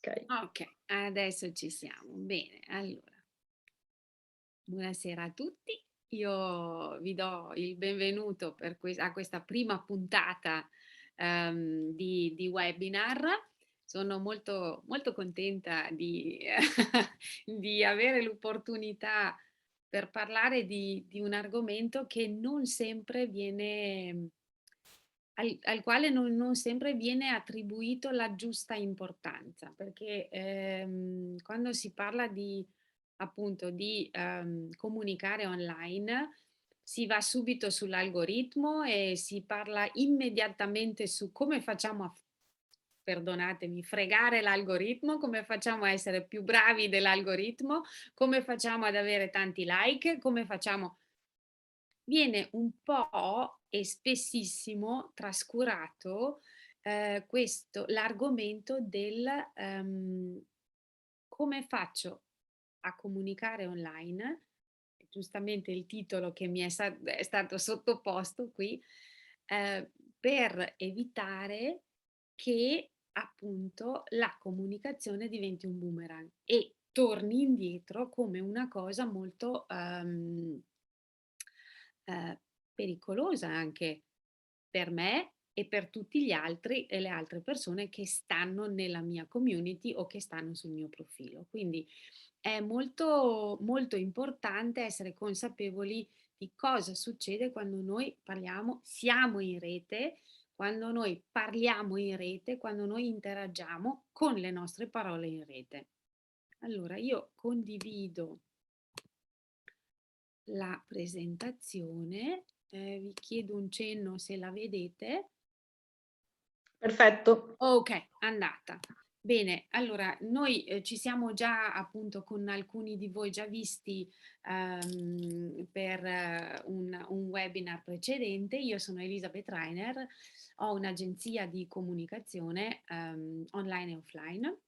Okay. Ok, adesso ci siamo. Bene, allora, buonasera a tutti. Io vi do il benvenuto a questa prima puntata di webinar. Sono molto, molto contenta di, di avere l'opportunità per parlare di un argomento che non sempre viene, al quale non sempre viene attribuito la giusta importanza, perché quando si parla di appunto di comunicare online si va subito sull'algoritmo e si parla immediatamente su come facciamo perdonatemi, fregare l'algoritmo, come facciamo a essere più bravi dell'algoritmo, come facciamo ad avere tanti like, come facciamo. Viene un po' e spessissimo trascurato, questo l'argomento del, come faccio a comunicare online, giustamente il titolo che mi è stato sottoposto qui, ehm, per evitare che appunto la comunicazione diventi un boomerang e torni indietro come una cosa molto, ehm, pericolosa anche per me e per tutti gli altri e le altre persone che stanno nella mia community o che stanno sul mio profilo. Quindi è molto, molto importante essere consapevoli di cosa succede quando noi parliamo, siamo in rete, quando noi parliamo in rete, quando noi interagiamo con le nostre parole in rete. Allora, io condivido la presentazione, vi chiedo un cenno se la vedete. Perfetto. Okay, andata. Bene, allora noi, ci siamo già appunto con alcuni di voi già visti, per un webinar precedente. Io sono Elisabeth Rainer, ho un'agenzia di comunicazione, online e offline.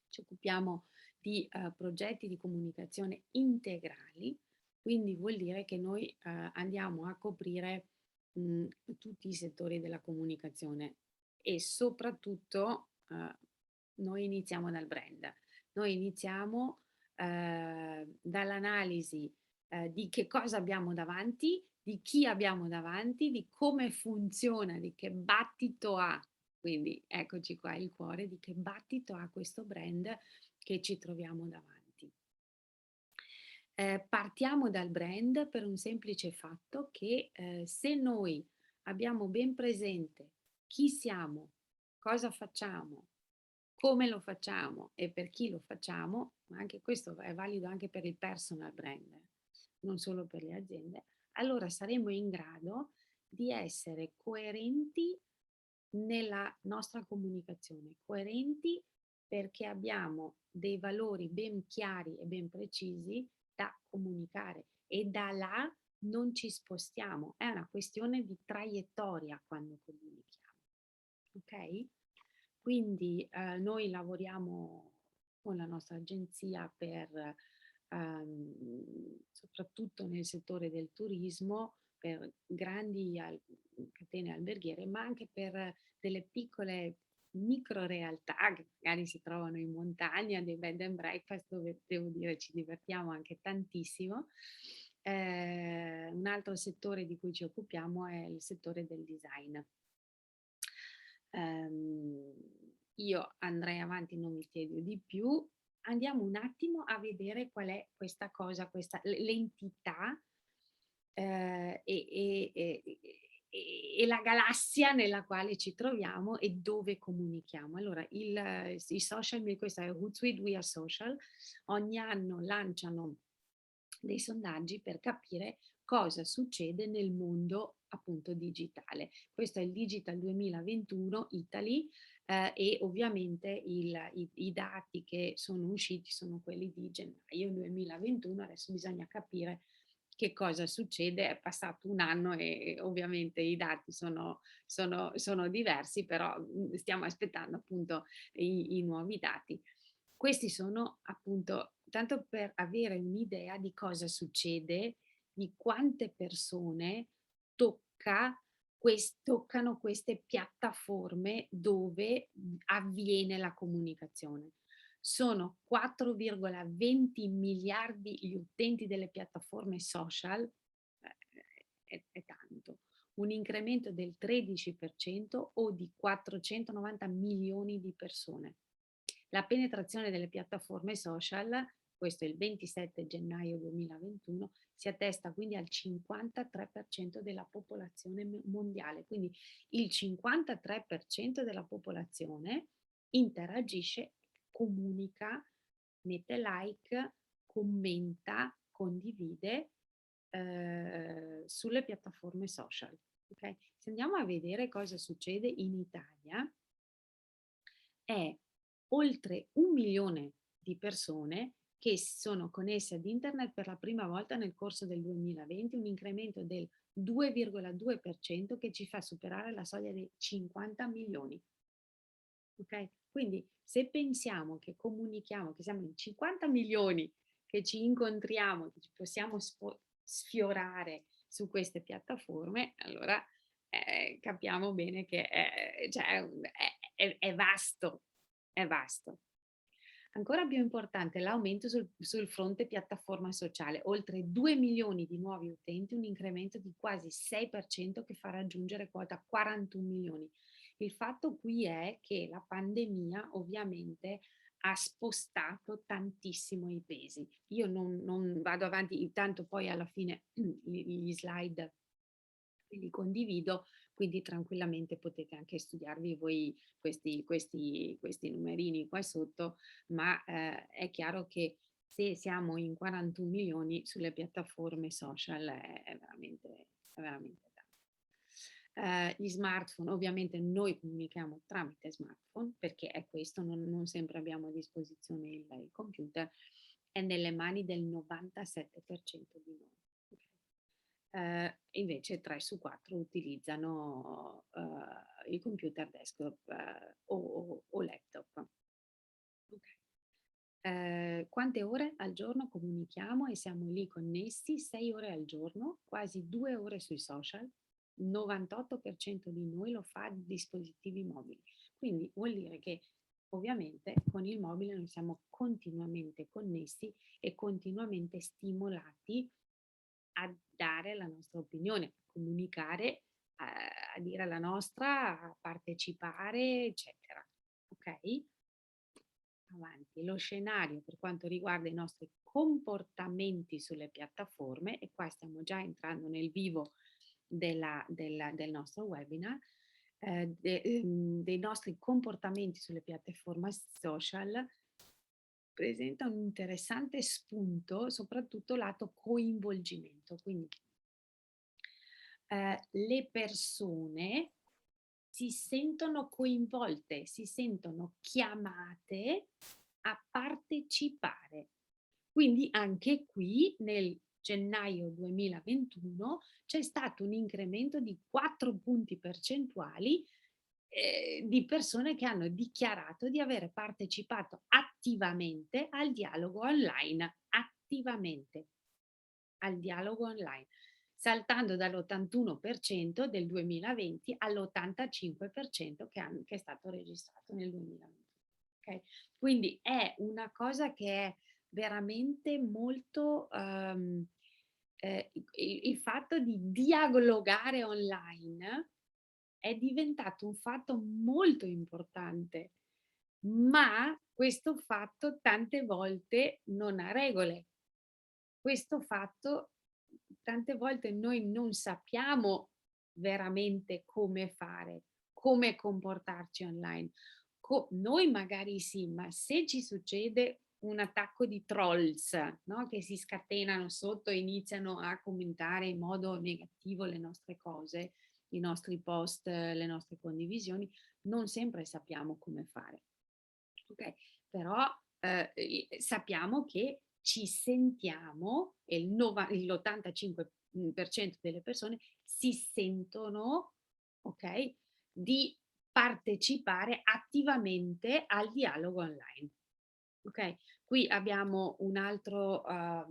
Ci occupiamo di, progetti di comunicazione integrali, quindi vuol dire che noi, andiamo a coprire, tutti i settori della comunicazione e soprattutto, noi iniziamo dal brand. Noi iniziamo, dall'analisi, di che cosa abbiamo davanti, di chi abbiamo davanti, di come funziona, di che battito ha. Quindi eccoci qua il cuore di che battito ha questo brand che ci troviamo davanti. Partiamo dal brand per un semplice fatto che, se noi abbiamo ben presente chi siamo, cosa facciamo, come lo facciamo e per chi lo facciamo, ma anche questo è valido anche per il personal brand, non solo per le aziende, allora saremo in grado di essere coerenti nella nostra comunicazione, coerenti perché abbiamo dei valori ben chiari e ben precisi da comunicare e da là non ci spostiamo, è una questione di traiettoria quando comunichiamo, ok? Quindi noi lavoriamo con la nostra agenzia per soprattutto nel settore del turismo, per grandi catene alberghiere, ma anche per delle piccole micro realtà che magari si trovano in montagna, dei bed and breakfast dove devo dire ci divertiamo anche tantissimo. Un altro settore di cui ci occupiamo è il settore del design. Ehm, io andrei avanti, non mi tedio di più. Andiamo un attimo a vedere qual è questa cosa, l'entità e la galassia nella quale ci troviamo e dove comunichiamo. Allora, i social, questa è Hootsuite We Are Social, ogni anno lanciano dei sondaggi per capire cosa succede nel mondo appunto digitale. Questo è il Digital 2021 Italy e ovviamente i dati che sono usciti sono quelli di gennaio 2021, adesso bisogna capire che cosa succede, è passato un anno e ovviamente i dati sono diversi, però stiamo aspettando appunto i nuovi dati. Questi sono appunto tanto per avere un'idea di cosa succede, di quante persone tocca toccano queste piattaforme dove avviene la comunicazione. Sono 4,20 miliardi gli utenti delle piattaforme social, è tanto, un incremento del 13% o di 490 milioni di persone. La penetrazione delle piattaforme social, questo è il 27 gennaio 2021, si attesta quindi al 53% della popolazione mondiale. Quindi il 53% della popolazione interagisce, comunica, mette like, commenta, condivide sulle piattaforme social. Okay? Se andiamo a vedere cosa succede in Italia, è oltre 1 milione di persone che sono connesse ad internet per la prima volta nel corso del 2020, un incremento del 2,2% che ci fa superare la soglia dei 50 milioni. Ok? Quindi se pensiamo che comunichiamo, che siamo in 50 milioni, che ci incontriamo, che ci possiamo sfiorare su queste piattaforme, allora capiamo bene che cioè, è vasto, è vasto. Ancora più importante è l'aumento sul fronte piattaforma sociale, oltre 2 milioni di nuovi utenti, un incremento di quasi 6% che fa raggiungere quota 41 milioni. Il fatto qui è che la pandemia ovviamente ha spostato tantissimo i pesi. Io non vado avanti, intanto poi alla fine gli slide li condivido, quindi tranquillamente potete anche studiarvi voi questi numerini qua sotto, ma è chiaro che se siamo in 41 milioni sulle piattaforme social è veramente tanto. Gli smartphone, ovviamente noi comunichiamo tramite smartphone perché è questo, non sempre abbiamo a disposizione il computer, è nelle mani del 97% di noi. Invece 3 su 4 utilizzano il computer desktop o laptop. Okay. Quante ore al giorno comunichiamo e siamo lì connessi? 6 ore al giorno, quasi 2 ore sui social, il 98% di noi lo fa a dispositivi mobili. Quindi vuol dire che ovviamente con il mobile noi siamo continuamente connessi e continuamente stimolati a dare la nostra opinione, a comunicare, a dire la nostra, a partecipare, eccetera. Ok? Avanti. Lo scenario per quanto riguarda i nostri comportamenti sulle piattaforme, e qua stiamo già entrando nel vivo del nostro webinar, dei nostri comportamenti sulle piattaforme social, presenta un interessante spunto, soprattutto lato coinvolgimento. Quindi le persone si sentono coinvolte, si sentono chiamate a partecipare. Quindi anche qui nel gennaio 2021 c'è stato un incremento di 4 punti percentuali di persone che hanno dichiarato di avere partecipato attivamente al dialogo online, attivamente al dialogo online, saltando dall'81% del 2020 all'85% che è stato registrato nel 2020. Okay? Quindi è una cosa che è veramente molto il fatto di dialogare online è diventato un fatto molto importante, ma questo fatto tante volte non ha regole. Questo fatto tante volte noi non sappiamo veramente come fare, come comportarci online. Noi magari sì, ma se ci succede un attacco di trolls, no? Che si scatenano sotto e iniziano a commentare in modo negativo le nostre cose, i nostri post, le nostre condivisioni, non sempre sappiamo come fare. Ok, però sappiamo che ci sentiamo e l'85% delle persone si sentono, ok, di partecipare attivamente al dialogo online. Ok, qui abbiamo un'altra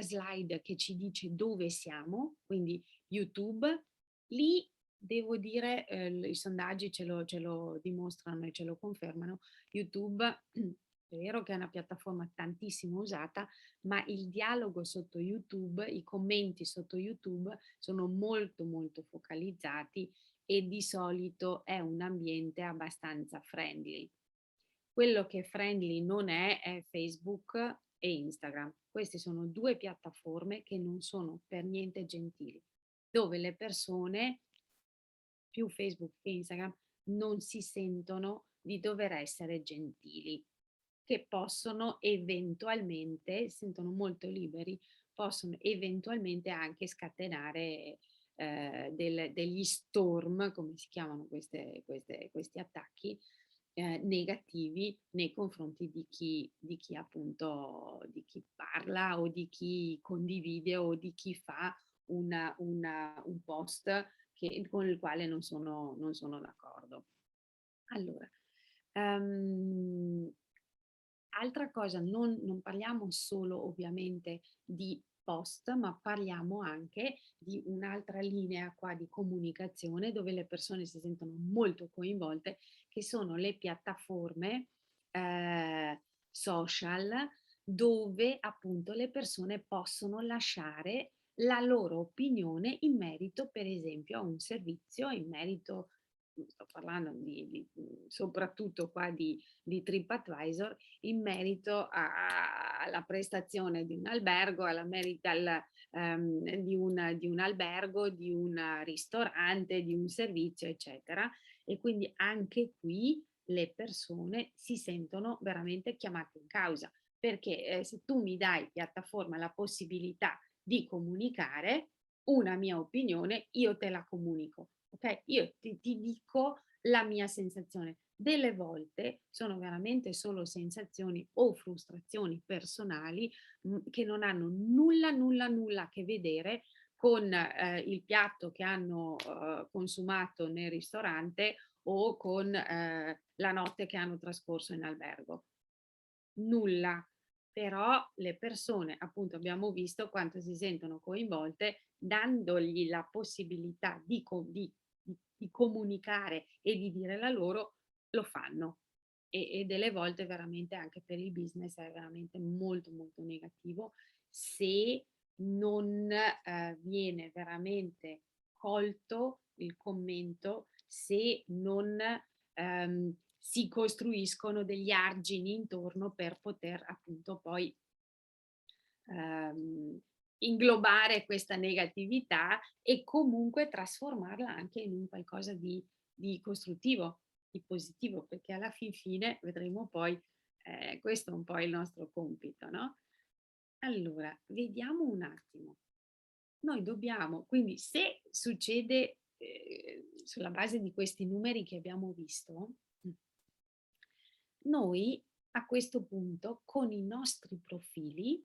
slide che ci dice dove siamo, quindi YouTube, Lì devo dire, i sondaggi ce lo dimostrano e ce lo confermano. YouTube è vero che è una piattaforma tantissimo usata, ma il dialogo sotto YouTube, i commenti sotto YouTube sono molto, molto focalizzati e di solito è un ambiente abbastanza friendly. Quello che friendly non è Facebook e Instagram. Queste sono 2 piattaforme che non sono per niente gentili, dove le persone, più Facebook che Instagram, non si sentono di dover essere gentili, che possono eventualmente, si sentono molto liberi, possono eventualmente anche scatenare degli storm, come si chiamano questi attacchi, negativi nei confronti di chi appunto, di chi parla o di chi condivide o di chi fa un post con il quale non sono d'accordo. Allora, ehm, altra cosa, non parliamo solo ovviamente di post, ma parliamo anche di un'altra linea qua di comunicazione dove le persone si sentono molto coinvolte, che sono le piattaforme social, dove appunto le persone possono lasciare la loro opinione in merito, per esempio, a un servizio, in merito, sto parlando soprattutto qua di TripAdvisor, in merito alla prestazione di un albergo, di un albergo, di un ristorante, di un servizio, eccetera. E quindi anche qui le persone si sentono veramente chiamate in causa, perché se tu mi dai, piattaforma, la possibilità di comunicare una mia opinione, io te la comunico, ok? Io ti dico la mia sensazione. Delle volte sono veramente solo sensazioni o frustrazioni personali, che non hanno nulla, nulla, nulla a che vedere con il piatto che hanno consumato nel ristorante o con la notte che hanno trascorso in albergo. Nulla. Però le persone, appunto, abbiamo visto quanto si sentono coinvolte dandogli la possibilità di comunicare e di dire la loro, lo fanno. E delle volte veramente anche per il business è veramente molto, molto negativo se non viene veramente colto il commento, se non si costruiscono degli argini intorno per poter appunto poi ehm, inglobare questa negatività e comunque trasformarla anche in un qualcosa di costruttivo, di positivo, perché alla fin fine vedremo poi, questo è un po' il nostro compito, no? Allora, vediamo un attimo. Noi dobbiamo, quindi se succede sulla base di questi numeri che abbiamo visto, noi a questo punto con i nostri profili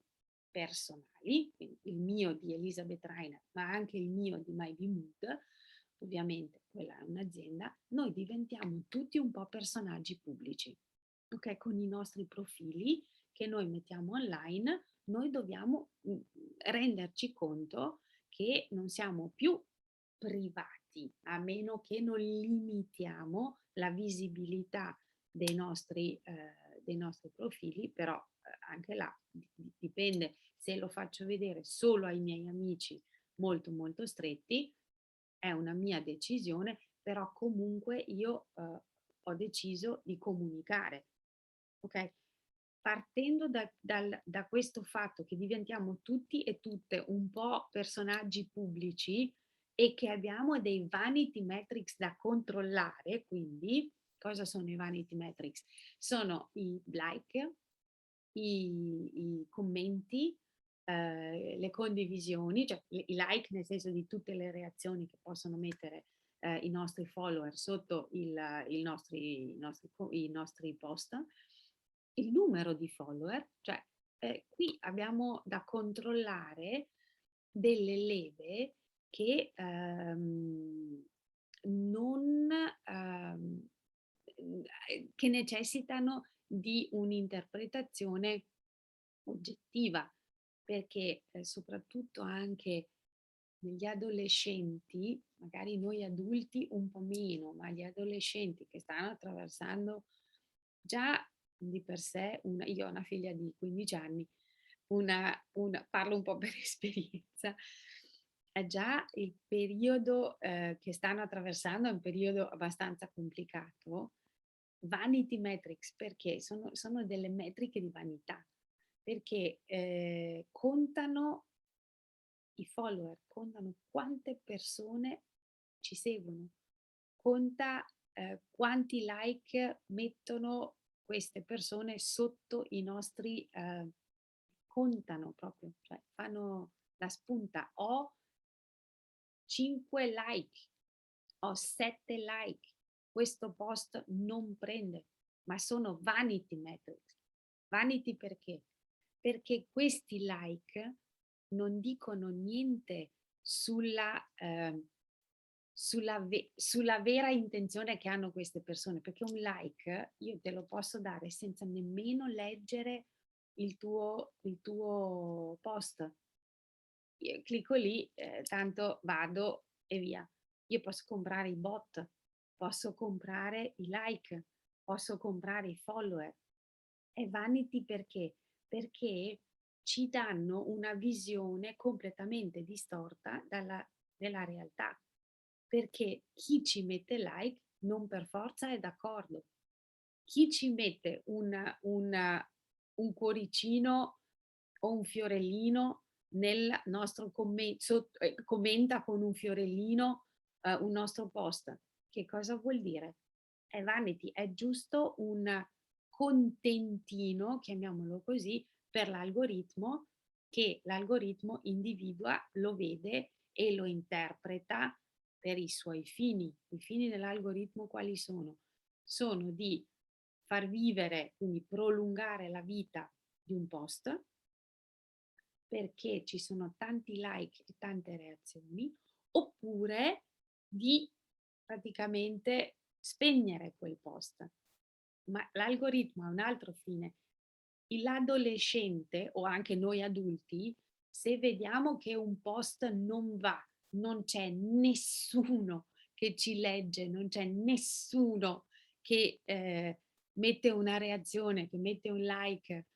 personali, quindi il mio di Elisabeth Rainer, ma anche il mio di My Bee Mood, ovviamente quella è un'azienda, noi diventiamo tutti un po' personaggi pubblici, ok? Con i nostri profili che noi mettiamo online, noi dobbiamo renderci conto che non siamo più privati, a meno che non limitiamo la visibilità dei nostri profili, però anche là dipende se lo faccio vedere solo ai miei amici molto molto stretti, è una mia decisione, però comunque io ho deciso di comunicare, ok? Partendo da questo fatto che diventiamo tutti e tutte un po' personaggi pubblici e che abbiamo dei vanity metrics da controllare, quindi cosa sono i vanity metrics? Sono i like, i commenti, le condivisioni, cioè i like nel senso di tutte le reazioni che possono mettere i nostri follower sotto i nostri post, il numero di follower, cioè qui abbiamo da controllare delle leve che non che necessitano di un'interpretazione oggettiva, perché soprattutto anche negli adolescenti, magari noi adulti un po' meno, ma gli adolescenti che stanno attraversando già di per sé, io ho una figlia di 15 anni, parlo un po' per esperienza, è già il periodo che stanno attraversando è un periodo abbastanza complicato. Vanity metrics, perché sono delle metriche di vanità, perché contano i follower, contano quante persone ci seguono, conta quanti like mettono queste persone sotto i nostri, contano proprio, cioè fanno la spunta. Ho 5 like, ho 7 like, questo post non prende, ma sono vanity metrics. Vanity perché? Perché questi like non dicono niente sulla vera intenzione che hanno queste persone, perché un like io te lo posso dare senza nemmeno leggere il tuo post. Io clicco lì, tanto vado e via. Io posso comprare i bot, posso comprare i like, posso comprare i follower. È vanity perché? Perché ci danno una visione completamente distorta della realtà. Perché chi ci mette like non per forza è d'accordo. Chi ci mette un cuoricino o un fiorellino nel nostro commenta con un fiorellino, un nostro post. Che cosa vuol dire? È vanity, è giusto un contentino, chiamiamolo così, per l'algoritmo, che l'algoritmo individua, lo vede e lo interpreta per i suoi fini. I fini dell'algoritmo quali sono? Sono di far vivere, quindi prolungare la vita di un post, perché ci sono tanti like e tante reazioni, oppure di praticamente spegnere quel post. Ma l'algoritmo ha un altro fine. L'adolescente o anche noi adulti, se vediamo che un post non va, non c'è nessuno che ci legge, non c'è nessuno che mette una reazione, che mette un like,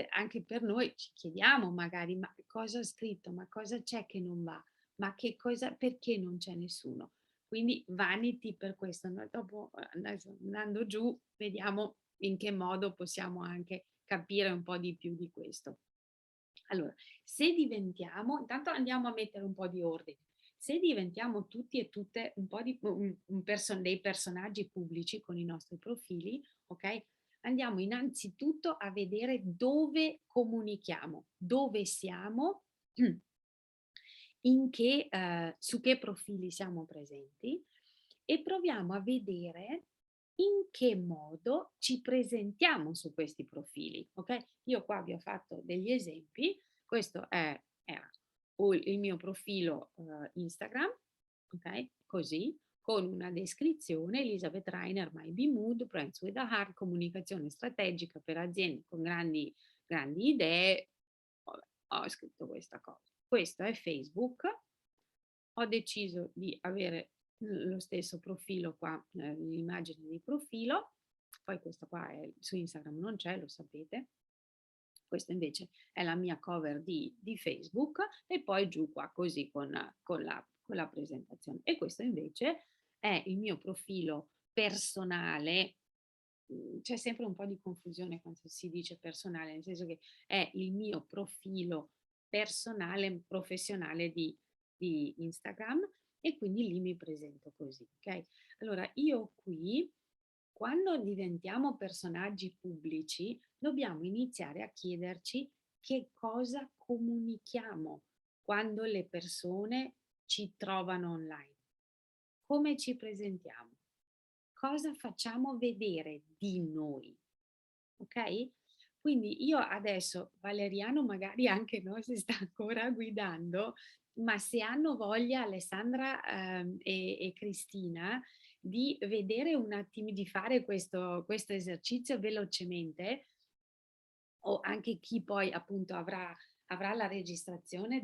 anche per noi ci chiediamo magari, ma cosa ha scritto, ma cosa c'è che non va, ma che cosa, perché non c'è nessuno. Quindi vanity per questo. Noi dopo, adesso andando giù, vediamo in che modo possiamo anche capire un po' di più di questo. Allora, se diventiamo, intanto andiamo a mettere un po' di ordine, se diventiamo tutti e tutte un po' dei personaggi pubblici con i nostri profili, ok? Andiamo innanzitutto a vedere dove comunichiamo, dove siamo, su che profili siamo presenti e proviamo a vedere in che modo ci presentiamo su questi profili, ok? Io qua vi ho fatto degli esempi, questo era il mio profilo Instagram, ok? Così, con una descrizione, Elizabeth Reiner, My Be Mood, Brands with a Heart, comunicazione strategica per aziende con grandi, grandi idee, ho scritto questa cosa. Questo è Facebook, ho deciso di avere lo stesso profilo qua, l'immagine di profilo, poi questa qua su Instagram non c'è, lo sapete, questa invece è la mia cover di Facebook e poi giù qua così con la presentazione. E questo invece è il mio profilo personale. C'è sempre un po' di confusione quando si dice personale, nel senso che è il mio profilo personale, professionale di Instagram e quindi lì mi presento così, ok? Allora io qui, quando diventiamo personaggi pubblici, dobbiamo iniziare a chiederci che cosa comunichiamo quando le persone ci trovano online, come ci presentiamo, cosa facciamo vedere di noi, ok? Quindi io adesso, Valeriano magari anche no, si sta ancora guidando, ma se hanno voglia Alessandra e Cristina di vedere un attimo, di fare questo esercizio velocemente, o anche chi poi appunto avrà la registrazione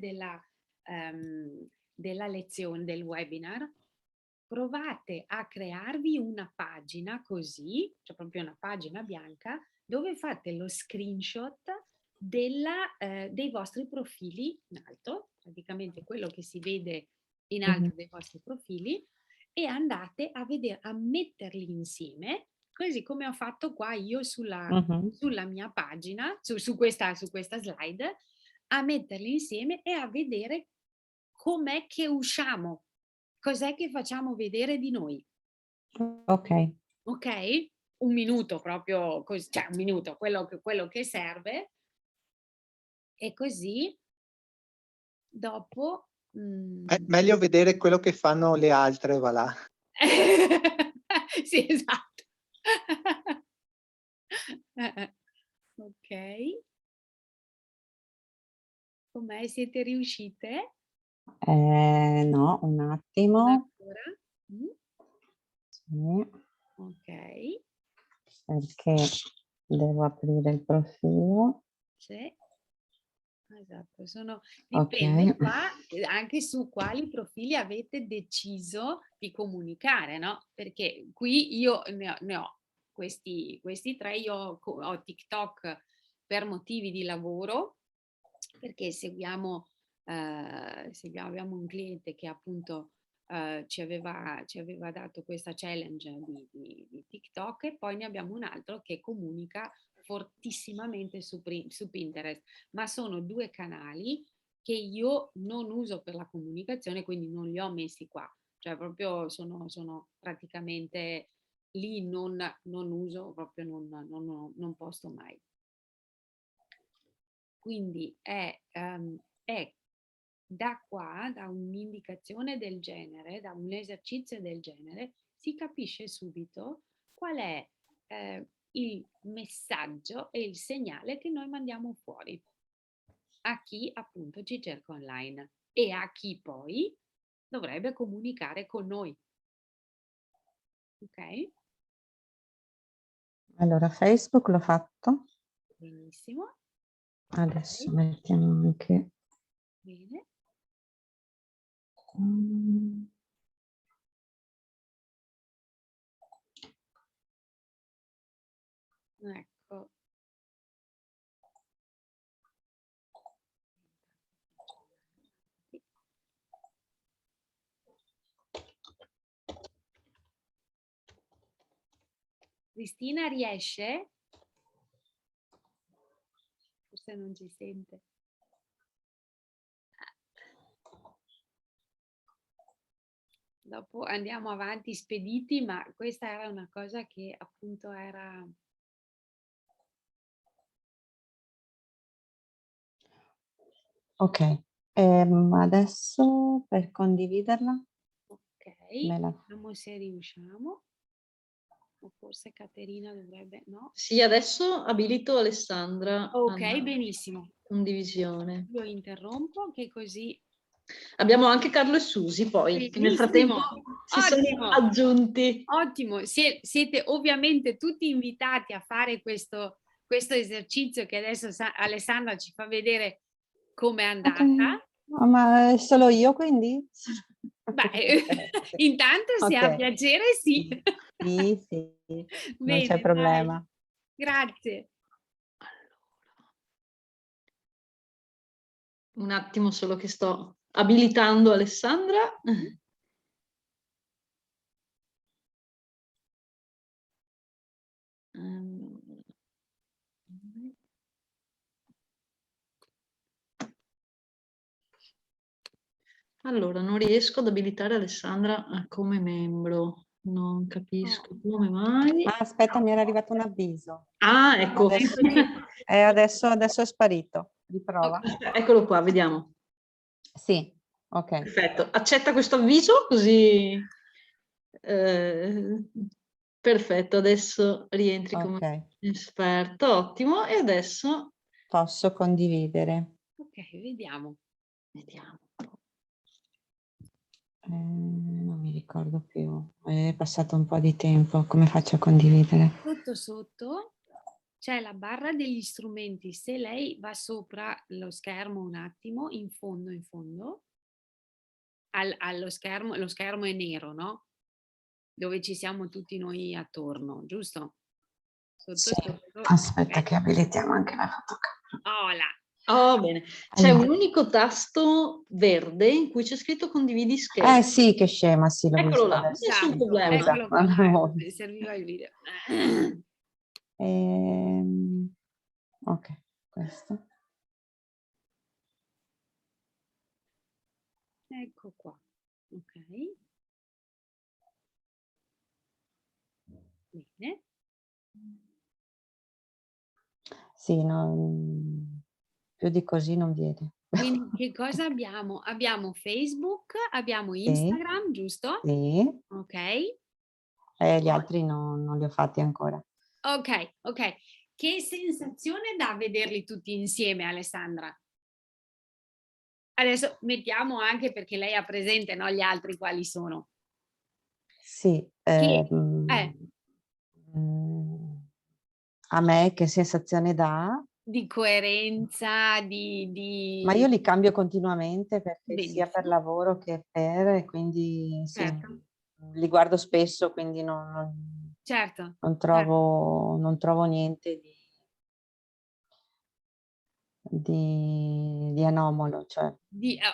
della lezione, del webinar, provate a crearvi una pagina così, cioè proprio una pagina bianca, dove fate lo screenshot dei vostri profili in alto, praticamente quello che si vede in alto dei vostri profili, e andate a vedere, a metterli insieme, così come ho fatto qua io sulla mia pagina, su questa slide, a metterli insieme e a vedere com'è che usciamo, cos'è che facciamo vedere di noi. Ok. Ok? Un minuto proprio, cioè un minuto, quello che serve, e così dopo... Meglio vedere quello che fanno le altre, va là. Sì, esatto. Ok. Com'è? Siete riuscite? No, un Non attimo. ancora? Sì, Ok. perché devo aprire il profilo. Sì. Esatto, Ok. dipende qua anche su quali profili avete deciso di comunicare, no? Perché qui io ne ho questi tre, io ho TikTok per motivi di lavoro, perché abbiamo un cliente che appunto ci aveva dato questa challenge di TikTok, e poi ne abbiamo un altro che comunica fortissimamente su Pinterest, ma sono due canali che io non uso per la comunicazione, quindi non li ho messi qua, cioè proprio sono praticamente lì, non uso, proprio non posto mai. Quindi è da qua, da un'indicazione del genere, da un esercizio del genere, si capisce subito qual è il messaggio e il segnale che noi mandiamo fuori a chi appunto ci cerca online e a chi poi dovrebbe comunicare con noi. Ok? Allora, Facebook l'ho fatto. Benissimo. Adesso Ok, mettiamo anche... bene. Ecco. Cristina riesce? Forse non ci sente. Dopo andiamo avanti spediti, ma questa era una cosa che appunto era... Ok, adesso per condividerla Ok, me la... vediamo se riusciamo. O forse Caterina dovrebbe... No? Sì, adesso abilito Alessandra Ok, alla benissimo. condivisione. Io interrompo, che così... Abbiamo anche Carlo e Susi poi, che nel Benissimo, frattempo si sono ottimo, aggiunti. ottimo. Siete ovviamente tutti invitati a fare questo esercizio che adesso Alessandra ci fa vedere com'è andata. Ok, ma è solo io quindi? Beh, intanto se ha Ok. piacere, sì. Sì, sì, non c'è Bene, dai. problema. Grazie. Un attimo solo che sto abilitando Alessandra. Allora, non riesco ad abilitare Alessandra come membro, non capisco come mai. Ah, aspetta, mi era arrivato un avviso. Ah, ecco. Adesso è sparito. Riprova. Eccolo qua, vediamo. Sì, ok. Perfetto, accetta questo avviso così... perfetto, adesso rientri come Ok, esperto, ottimo. E adesso posso condividere. Ok, vediamo. vediamo. Non mi ricordo più, è passato un po' di tempo. Come faccio a condividere? Sotto sotto c'è la barra degli strumenti. Se lei va sopra lo schermo un attimo, in fondo, allo schermo, lo schermo è nero, no? Dove ci siamo tutti noi attorno, giusto? Sotto Sì, sotto. aspetta Ok. che abilitiamo anche la fotocamera. Oh là. Oh, bene. C'è un Allora. unico tasto verde in cui c'è scritto condividi schermo. Sì, che scema, sì, l'ho Eccolo visto là, adesso. nessun Esatto, problema. Scusa, eccolo qua. non avevo Mi visto. serviva il video. Ok, questo. Ecco qua. Ok. Bene. Sì, più di così non viene. Quindi che cosa abbiamo? Abbiamo Facebook, abbiamo Sì, Instagram, giusto? sì, Ok. gli altri non li ho fatti ancora. Ok, ok. Che sensazione dà vederli tutti insieme, Alessandra? Adesso mettiamo anche perché lei ha presente, no, gli altri quali sono. Sì, Che, a me che sensazione dà? di coerenza, Ma io li cambio continuamente perché sia per Benissimo, lavoro che e quindi sì, certo, li guardo spesso, quindi non certo, certo. trovo niente di anomalo, cioè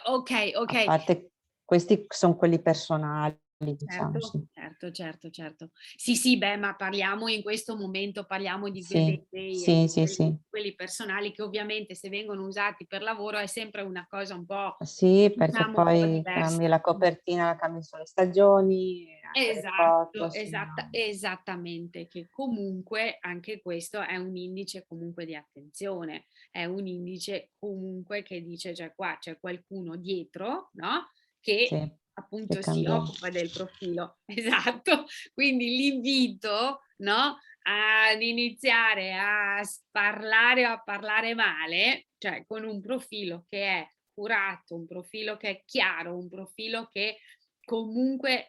Ok, a ok. parte questi son quelli personali, diciamo, Certo, sì. certo, certo, certo. Sì, sì, beh, ma parliamo in questo momento, parliamo di Sì, sì, sì, sì. quelli personali che ovviamente se vengono usati per lavoro è sempre una cosa un po', Sì, perché diciamo, un po' poi diversa. cambi la copertina, la cambi sulle stagioni, anche le foto, Esatto, sì, no. esattamente, che comunque anche questo è un indice comunque di attenzione, è un indice comunque che dice, cioè qua c'è qualcuno dietro, no? Che Sì, che appunto si cambia. occupa del profilo, esatto. Quindi l'invito, no? Ad iniziare a parlare o a parlare male, cioè con un profilo che è curato, un profilo che è chiaro, un profilo che comunque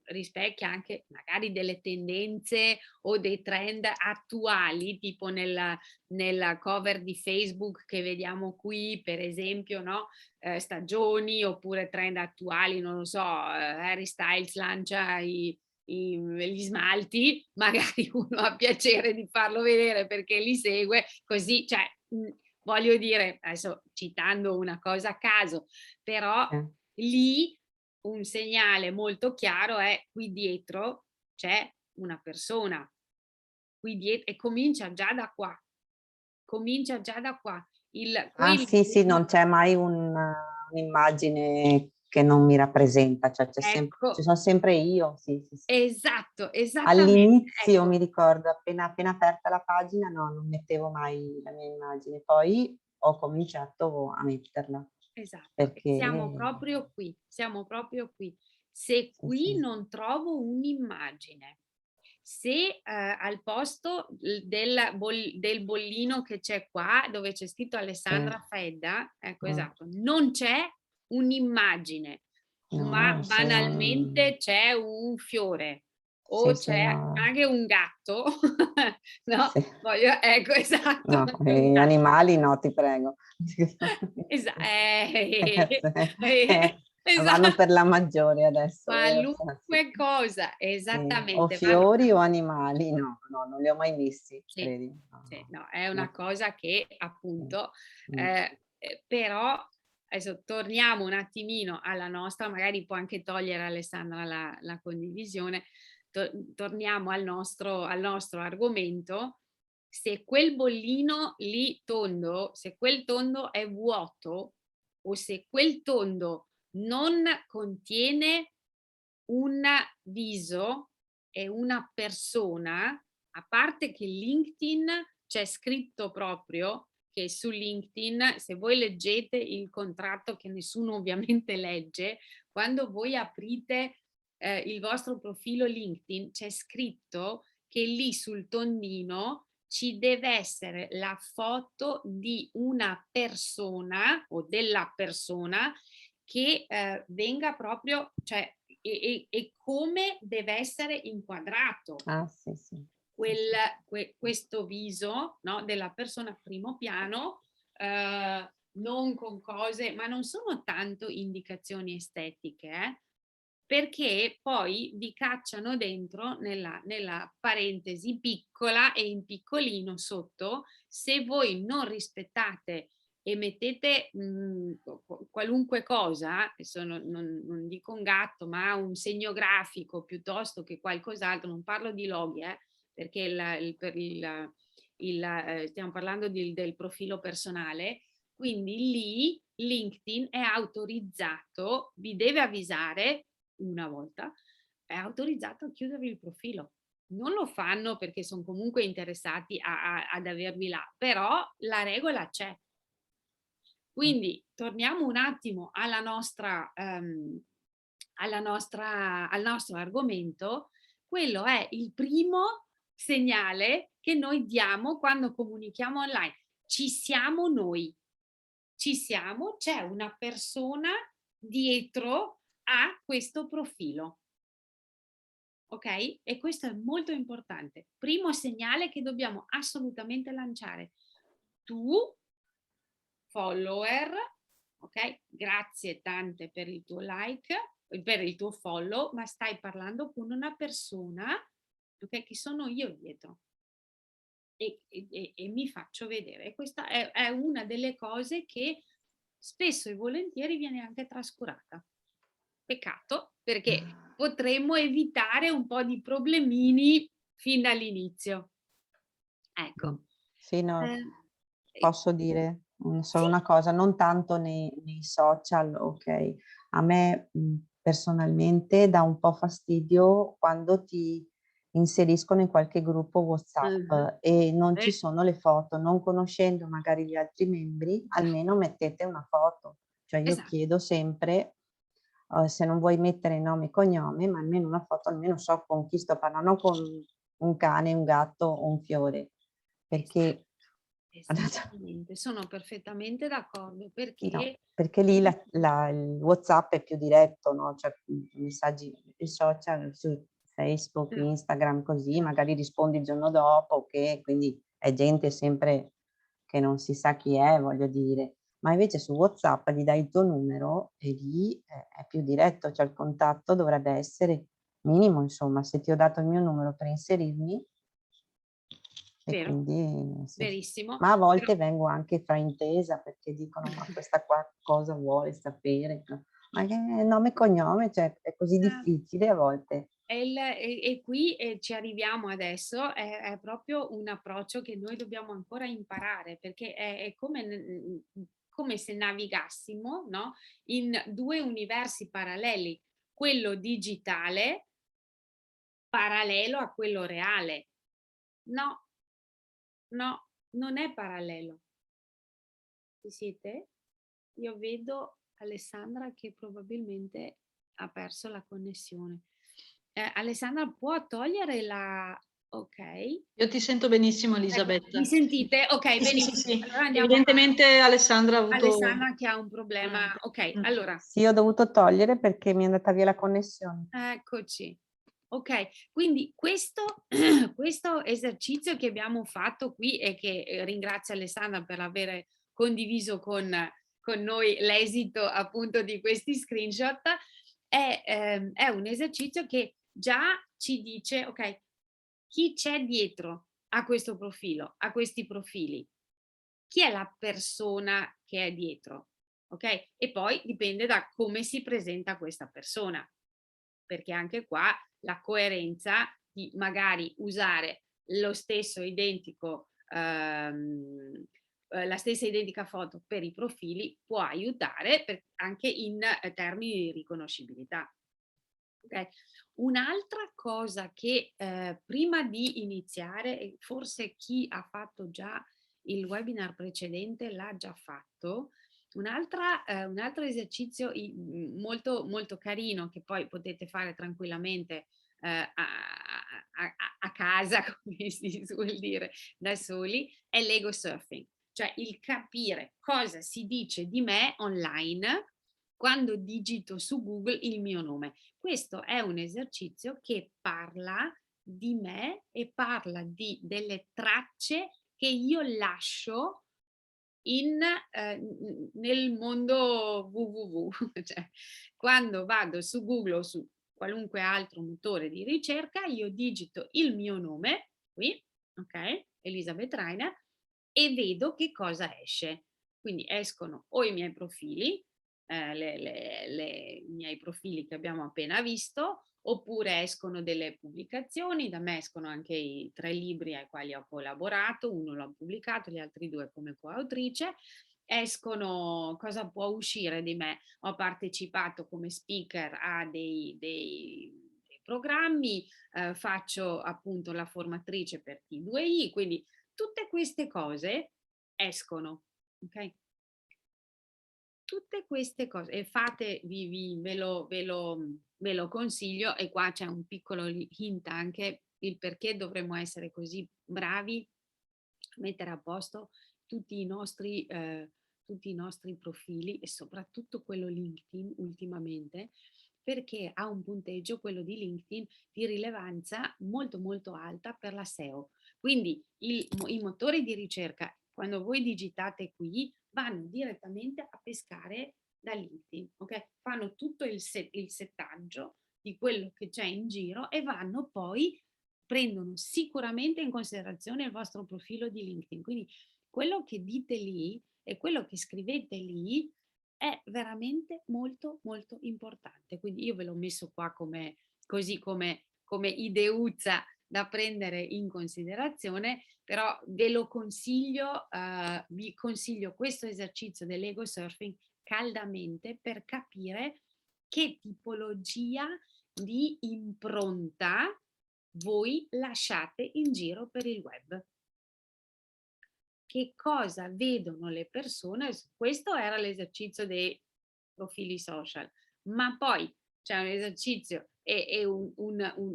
rispecchia anche magari delle tendenze o dei trend attuali, tipo nella cover di Facebook che vediamo qui, per esempio, no? Stagioni oppure trend attuali, non lo so, Harry Styles lancia gli smalti, magari uno ha piacere di farlo vedere perché li segue, così, cioè, voglio dire, adesso citando una cosa a caso, però lì un segnale molto chiaro è qui dietro c'è una persona, qui dietro, e comincia già da qua, comincia già da qua. Sì, sì, non c'è mai un'immagine che non mi rappresenta, cioè ci Ecco, sono sempre io, sì, sì, sì. esatto, esattamente, All'inizio mi ecco. ricordo, appena aperta la pagina, no, non mettevo mai la mia immagine, poi ho cominciato a metterla, Esatto, e siamo perché proprio qui, siamo proprio qui. Se sì, qui sì, non trovo un'immagine, se al posto del bollino che c'è qua, dove c'è scritto sì. Alessandra Fedda, ecco esatto, non c'è un'immagine, ma No, se non banalmente c'è un fiore sì, o sì, c'è no, anche un gatto, no? sì. Ecco, esatto, No, anche un quei gatto. animali no, ti prego. Esa Vanno esatto, per la maggiore adesso, vero? Sì. qualunque cosa, Sì. O esattamente, vanno fiori o animali, no, no, non li ho mai messi, sì, credi? sì, No, no, è una no. cosa che No. appunto, Mh. però adesso torniamo un attimino alla nostra, magari può anche togliere Alessandra la condivisione, torniamo al nostro argomento. Se quel bollino lì tondo, se quel tondo è vuoto o se quel tondo non contiene un viso e una persona, a parte che LinkedIn c'è scritto proprio che su LinkedIn, se voi leggete il contratto che nessuno ovviamente legge, quando voi aprite il vostro profilo LinkedIn c'è scritto che lì sul tondino ci deve essere la foto di una persona o della persona che venga proprio, cioè, e come deve essere inquadrato Ah, sì, sì. Sì, sì. questo viso, no, della persona a primo piano, non con cose, ma non sono tanto indicazioni estetiche, perché poi vi cacciano dentro nella parentesi piccola e in piccolino sotto, se voi non rispettate e mettete qualunque cosa, adesso non dico un gatto, ma un segno grafico piuttosto che qualcos'altro, non parlo di loghi, perché stiamo parlando del profilo personale, quindi lì LinkedIn è autorizzato, vi deve avvisare una volta, è autorizzato a chiudere il profilo. Non lo fanno perché sono comunque interessati ad avervi là, però la regola c'è. Quindi torniamo un attimo al nostro argomento. Quello è il primo segnale che noi diamo quando comunichiamo online. Ci siamo noi, c'è una persona dietro a questo profilo. Ok? E questo è molto importante. Primo segnale che dobbiamo assolutamente lanciare. Tu, follower, ok? Grazie tante per il tuo like, per il tuo follow, ma stai parlando con una persona, ok? Che sono io dietro. E mi faccio vedere. Questa è una delle cose che spesso e volentieri viene anche trascurata. Peccato, perché potremmo evitare un po' di problemini fin dall'inizio. Ecco. Sì, no, Eh, posso dire solo sì, una cosa, non tanto nei social, ok? A me personalmente dà un po' fastidio quando ti inseriscono in qualche gruppo WhatsApp e non ci sono le foto, non conoscendo magari gli altri membri, almeno mettete una foto. Cioè io esatto. chiedo sempre, se non vuoi mettere nome e cognome, ma almeno una foto, almeno so con chi sto parlando, con un cane, un gatto o un fiore, perché Esattamente, sono perfettamente d'accordo sì, no, perché perché lì il WhatsApp è più diretto, no? Cioè messaggi, i social su Facebook, Instagram, così, magari rispondi il giorno dopo, che quindi è gente sempre che non si sa chi è, voglio dire. Ma invece su WhatsApp gli dai il tuo numero e lì è più diretto, cioè il contatto dovrebbe essere minimo, insomma, se ti ho dato il mio numero per inserirmi, e vero, quindi sì. verissimo. Ma a volte vengo anche fraintesa perché dicono: "Ma questa qua cosa vuole sapere?" Ma che nome e cognome, cioè è così difficile a volte. E qui ci arriviamo adesso, è proprio un approccio che noi dobbiamo ancora imparare, perché è come se navigassimo, no, in due universi paralleli, quello digitale parallelo a quello reale. No, no, non è parallelo. Ci siete? Io vedo Alessandra che probabilmente ha perso la connessione. Alessandra, può togliere la... Ok. Io ti sento benissimo, Ecco, Elisabetta. mi sentite? Ok, Sì, sì, sì, benissimo. sì. Allora andiamo avanti. Evidentemente Alessandra ha avuto... Alessandra che ha un problema. Ok, Mm. allora, Sì, ho dovuto togliere perché mi è andata via la connessione. eccoci. Ok, quindi questo, questo esercizio che abbiamo fatto qui e che ringrazio Alessandra per aver condiviso con noi l'esito appunto di questi screenshot, è un esercizio che già ci dice, ok, chi c'è dietro a questo profilo, a questi profili? Chi è la persona che è dietro? Ok? E poi dipende da come si presenta questa persona, perché anche qua la coerenza di magari usare lo stesso identico la stessa identica foto per i profili può aiutare anche in termini di riconoscibilità. Okay. Un'altra cosa che prima di iniziare, e forse chi ha fatto già il webinar precedente l'ha già fatto, un altro esercizio molto, molto carino che poi potete fare tranquillamente a casa, come si suol dire, da soli, è l'ego surfing, cioè il capire cosa si dice di me online quando digito su Google il mio nome. Questo è un esercizio che parla di me e parla delle tracce che io lascio nel mondo www, cioè quando vado su Google o su qualunque altro motore di ricerca, io digito il mio nome, qui, ok, Elisabeth Rainer, e vedo che cosa esce. Quindi escono o i miei profili, i miei profili che abbiamo appena visto, oppure escono delle pubblicazioni. Da me escono anche i 3 libri ai quali ho collaborato, uno l'ho pubblicato, gli altri 2 come coautrice. Escono, cosa può uscire di me? Ho partecipato come speaker a dei programmi, faccio appunto la formatrice per T2I, quindi tutte queste cose escono, ok? Tutte queste cose, e fate, ve lo consiglio, e qua c'è un piccolo hint anche il perché dovremmo essere così bravi a mettere a posto tutti i nostri profili, e soprattutto quello LinkedIn ultimamente, perché ha un punteggio, quello di LinkedIn, di rilevanza molto molto alta per la SEO. Quindi i motori di ricerca, quando voi digitate qui, vanno direttamente a pescare da LinkedIn, ok? Fanno tutto il settaggio di quello che c'è in giro e prendono sicuramente in considerazione il vostro profilo di LinkedIn. Quindi quello che dite lì e quello che scrivete lì è veramente molto molto importante. Quindi io ve l'ho messo qua come ideuzza da prendere in considerazione, però ve lo consiglio, vi consiglio questo esercizio dell'ego surfing caldamente per capire che tipologia di impronta voi lasciate in giro per il web. Che cosa vedono le persone? Questo era l'esercizio dei profili social, ma poi c'è un esercizio e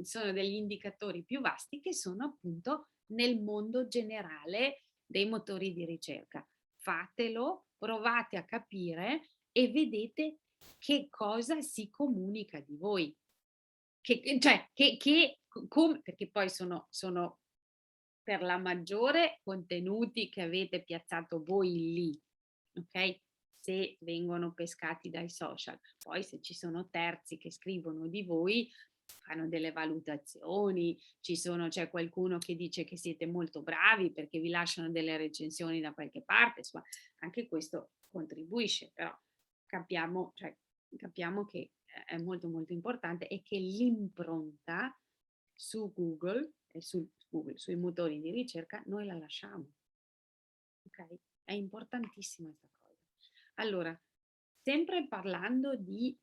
sono degli indicatori più vasti che sono appunto nel mondo generale dei motori di ricerca. Fatelo, provate a capire e vedete che cosa si comunica di voi. Perché poi sono per la maggiore contenuti che avete piazzato voi lì, ok? Se vengono pescati dai social. Poi se ci sono terzi che scrivono di voi, fanno delle valutazioni, c'è qualcuno che dice che siete molto bravi perché vi lasciano delle recensioni da qualche parte, insomma, anche questo contribuisce, però capiamo che è molto molto importante e che l'impronta su Google e sui motori di ricerca noi la lasciamo. Ok? È importantissima questa cosa. Allora, sempre parlando di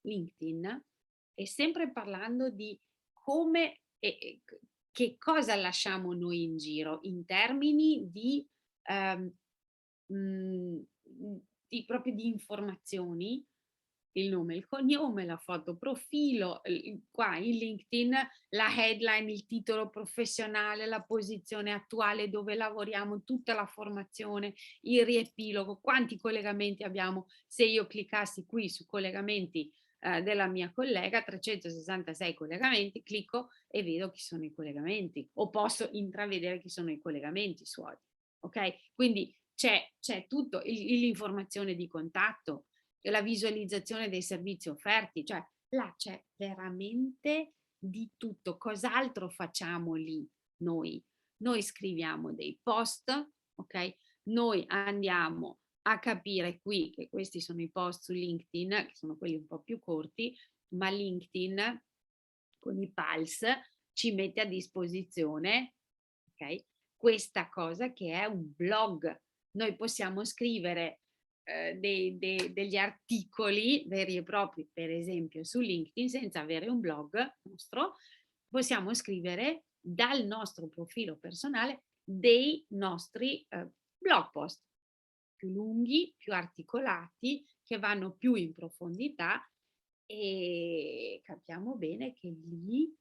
LinkedIn e sempre parlando di come che cosa lasciamo noi in giro in termini di proprio di informazioni, il nome, il cognome, la foto profilo, qua in LinkedIn la headline, il titolo professionale, la posizione attuale dove lavoriamo, tutta la formazione, il riepilogo, quanti collegamenti abbiamo. Se io cliccassi qui su collegamenti della mia collega, 366 collegamenti, clicco e vedo chi sono i collegamenti, o posso intravedere chi sono i collegamenti suoi, ok? Quindi c'è tutto, l'informazione di contatto, la visualizzazione dei servizi offerti, cioè là c'è veramente di tutto. Cos'altro facciamo lì noi? Noi scriviamo dei post, ok? Noi andiamo a capire qui che questi sono i post su LinkedIn, che sono quelli un po' più corti, ma LinkedIn con i pulse ci mette a disposizione, ok? Questa cosa che è un blog. Noi possiamo scrivere degli articoli veri e propri, per esempio su LinkedIn, senza avere un blog nostro. Possiamo scrivere dal nostro profilo personale dei nostri blog post più lunghi, più articolati, che vanno più in profondità, e capiamo bene che lì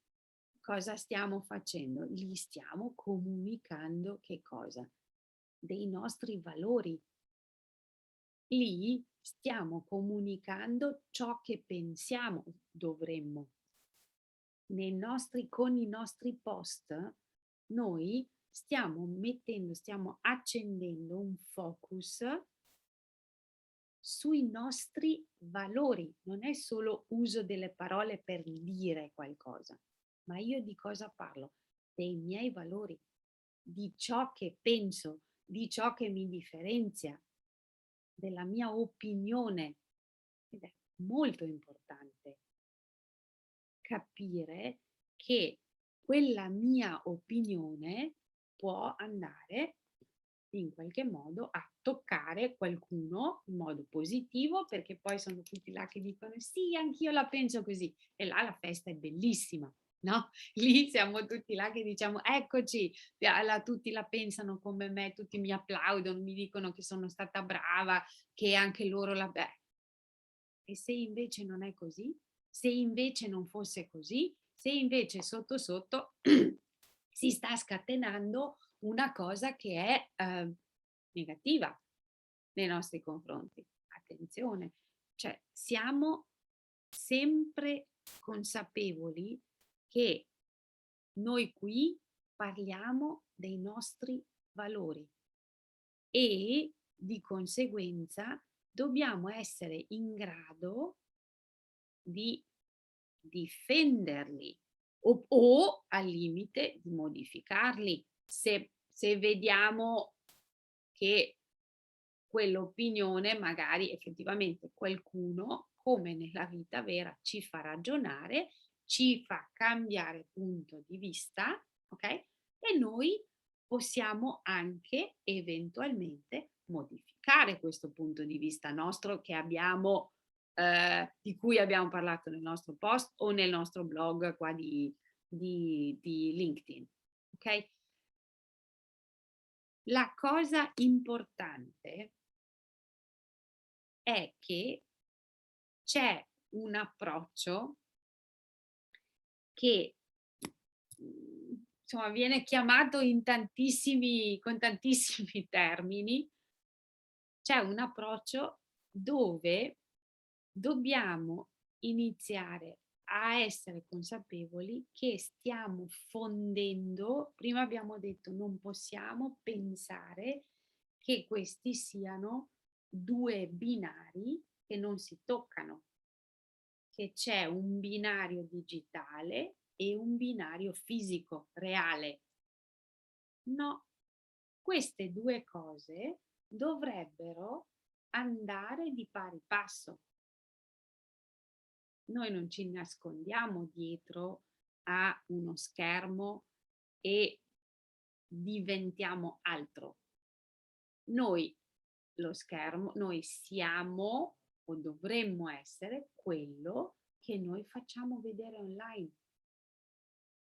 cosa stiamo facendo? Lì stiamo comunicando che cosa? Dei nostri valori. Lì stiamo comunicando ciò che pensiamo dovremmo. Con i nostri post noi stiamo accendendo un focus sui nostri valori. Non è solo uso delle parole per dire qualcosa, ma io di cosa parlo? Dei miei valori, di ciò che penso, di ciò che mi differenzia, della mia opinione. Ed è molto importante capire che quella mia opinione può andare in qualche modo a toccare qualcuno in modo positivo, perché poi sono tutti là che dicono sì, anch'io la penso così, e là la festa è bellissima, no? Lì siamo tutti là che diciamo eccoci, tutti la pensano come me, tutti mi applaudono, mi dicono che sono stata brava, che anche loro la... E se invece non è così? Se invece non fosse così? Se invece sotto sotto si sta scatenando una cosa che è negativa nei nostri confronti? Attenzione, cioè siamo sempre consapevoli che noi qui parliamo dei nostri valori e di conseguenza dobbiamo essere in grado di difenderli o al limite di modificarli se vediamo che quell'opinione magari effettivamente qualcuno, come nella vita vera, ci fa ragionare, ci fa cambiare punto di vista, ok? E noi possiamo anche eventualmente modificare questo punto di vista nostro che abbiamo, di cui abbiamo parlato nel nostro post o nel nostro blog qua di LinkedIn, ok? La cosa importante è che c'è un approccio che insomma viene chiamato con tantissimi termini. C'è un approccio dove dobbiamo iniziare a essere consapevoli che stiamo fondendo. Prima abbiamo detto non possiamo pensare che questi siano due binari che non si toccano, che c'è un binario digitale e un binario fisico, reale. No, queste due cose dovrebbero andare di pari passo. Noi non ci nascondiamo dietro a uno schermo e diventiamo altro. Noi siamo o dovremmo essere quello che noi facciamo vedere online.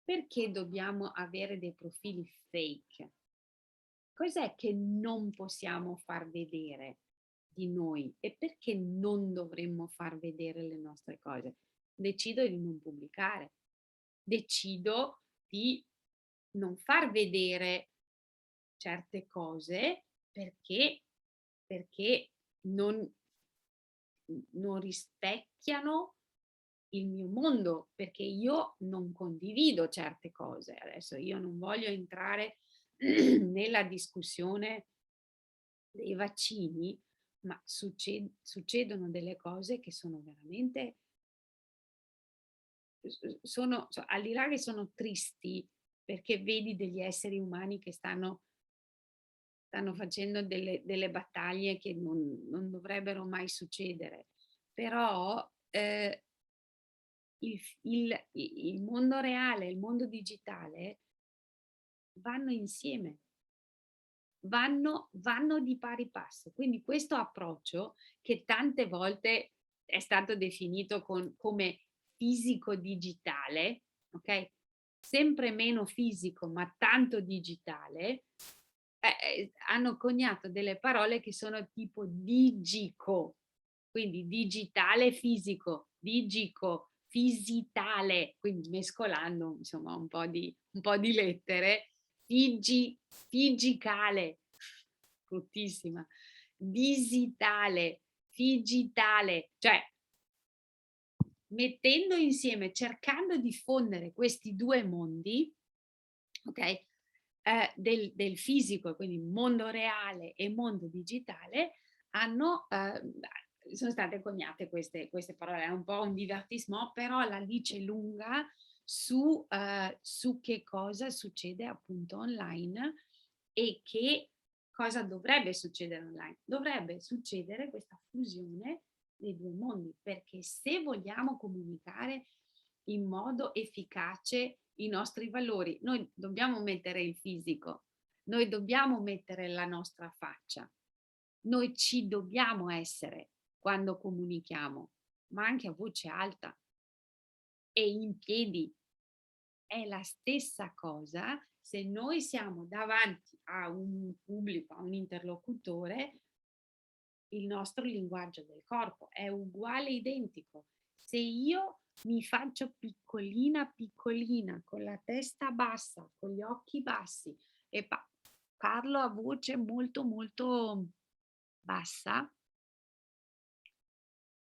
Perché dobbiamo avere dei profili fake? Cos'è che non possiamo far vedere di noi e perché non dovremmo far vedere le nostre cose? Decido di non pubblicare, decido di non far vedere certe cose perché non rispecchiano il mio mondo, perché io non condivido certe cose. Adesso io non voglio entrare nella discussione dei vaccini, ma succedono delle cose che sono veramente, al di là che sono tristi, perché vedi degli esseri umani che stanno facendo delle battaglie che non dovrebbero mai succedere. Però il mondo reale e il mondo digitale vanno insieme, vanno di pari passo. Quindi questo approccio, che tante volte è stato definito come fisico-digitale, ok? Sempre meno fisico, ma tanto digitale, hanno coniato delle parole che sono tipo digico, quindi digitale fisico, digico, fisitale, quindi mescolando insomma un po' di lettere, figicale, bruttissima, digitale, figitale, cioè mettendo insieme, cercando di fondere questi due mondi, ok? del fisico, quindi mondo reale e mondo digitale, sono state coniate queste parole. È un po' un divertissement, però la dice lunga su che cosa succede appunto online e che cosa dovrebbe succedere online. Dovrebbe succedere questa fusione dei due mondi, perché se vogliamo comunicare in modo efficace i nostri valori, noi dobbiamo mettere il fisico, noi dobbiamo mettere la nostra faccia, noi ci dobbiamo essere quando comunichiamo, ma anche a voce alta e in piedi. È la stessa cosa se noi siamo davanti a un pubblico, a un interlocutore, il nostro linguaggio del corpo è uguale, identico. Se io mi faccio piccolina, piccolina, con la testa bassa, con gli occhi bassi e parlo a voce molto, molto bassa,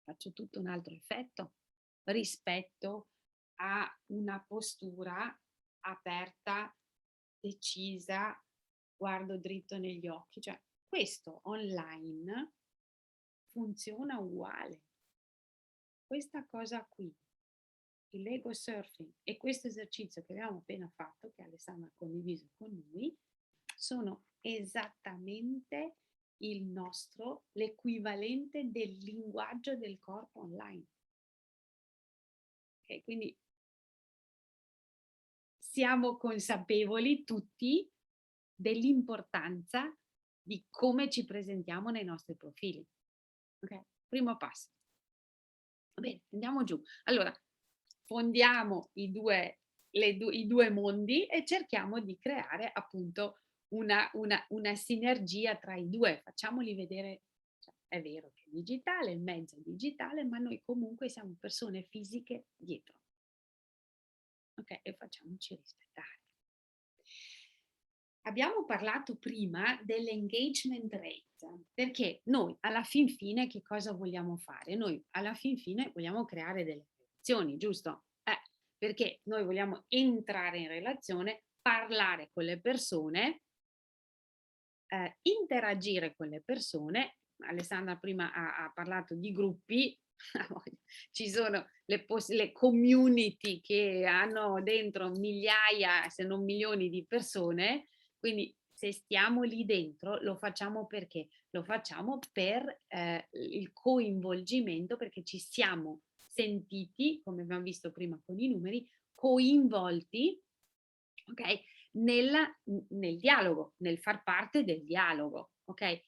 faccio tutto un altro effetto rispetto a una postura aperta, decisa, guardo dritto negli occhi. Cioè, questo online funziona uguale. Questa cosa qui, il Lego surfing e questo esercizio che abbiamo appena fatto, che Alessandra ha condiviso con noi, sono esattamente l'equivalente del linguaggio del corpo online. Okay, quindi siamo consapevoli tutti dell'importanza di come ci presentiamo nei nostri profili. Ok, primo passo. Bene, andiamo giù. Allora, fondiamo i due mondi e cerchiamo di creare appunto una sinergia tra i due. Facciamoli vedere, cioè, è vero che è digitale, il mezzo è digitale, ma noi comunque siamo persone fisiche dietro. Ok, e facciamoci rispettare. Abbiamo parlato prima dell'engagement rate, perché noi alla fin fine che cosa vogliamo fare? Noi alla fin fine vogliamo creare delle relazioni, giusto? Perché noi vogliamo entrare in relazione, parlare con le persone, interagire con le persone. Alessandra prima ha parlato di gruppi, ci sono le community che hanno dentro migliaia, se non milioni di persone, quindi se stiamo lì dentro lo facciamo perché? Lo facciamo per il coinvolgimento, perché ci siamo sentiti, come abbiamo visto prima con i numeri, coinvolti, ok? Nel dialogo, nel far parte del dialogo, ok?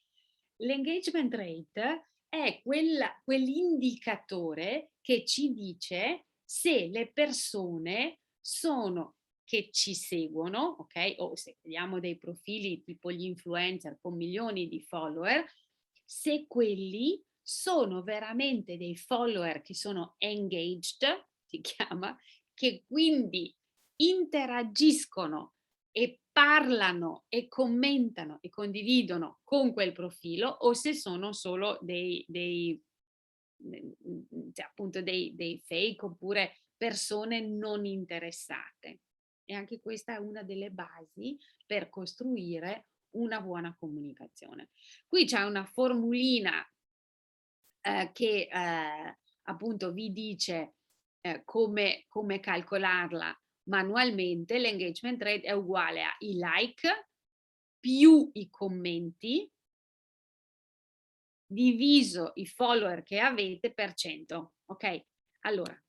L'engagement rate è quell'indicatore che ci dice se le persone che ci seguono, ok? O se vediamo dei profili tipo gli influencer con milioni di follower, se quelli sono veramente dei follower che sono engaged, si chiama, che quindi interagiscono e parlano e commentano e condividono con quel profilo, o se sono solo cioè appunto dei fake oppure persone non interessate. E anche questa è una delle basi per costruire una buona comunicazione. Qui c'è una formulina che appunto vi dice come calcolarla manualmente. L'engagement rate è uguale a i like più i commenti diviso i follower che avete per 100. Ok? Allora,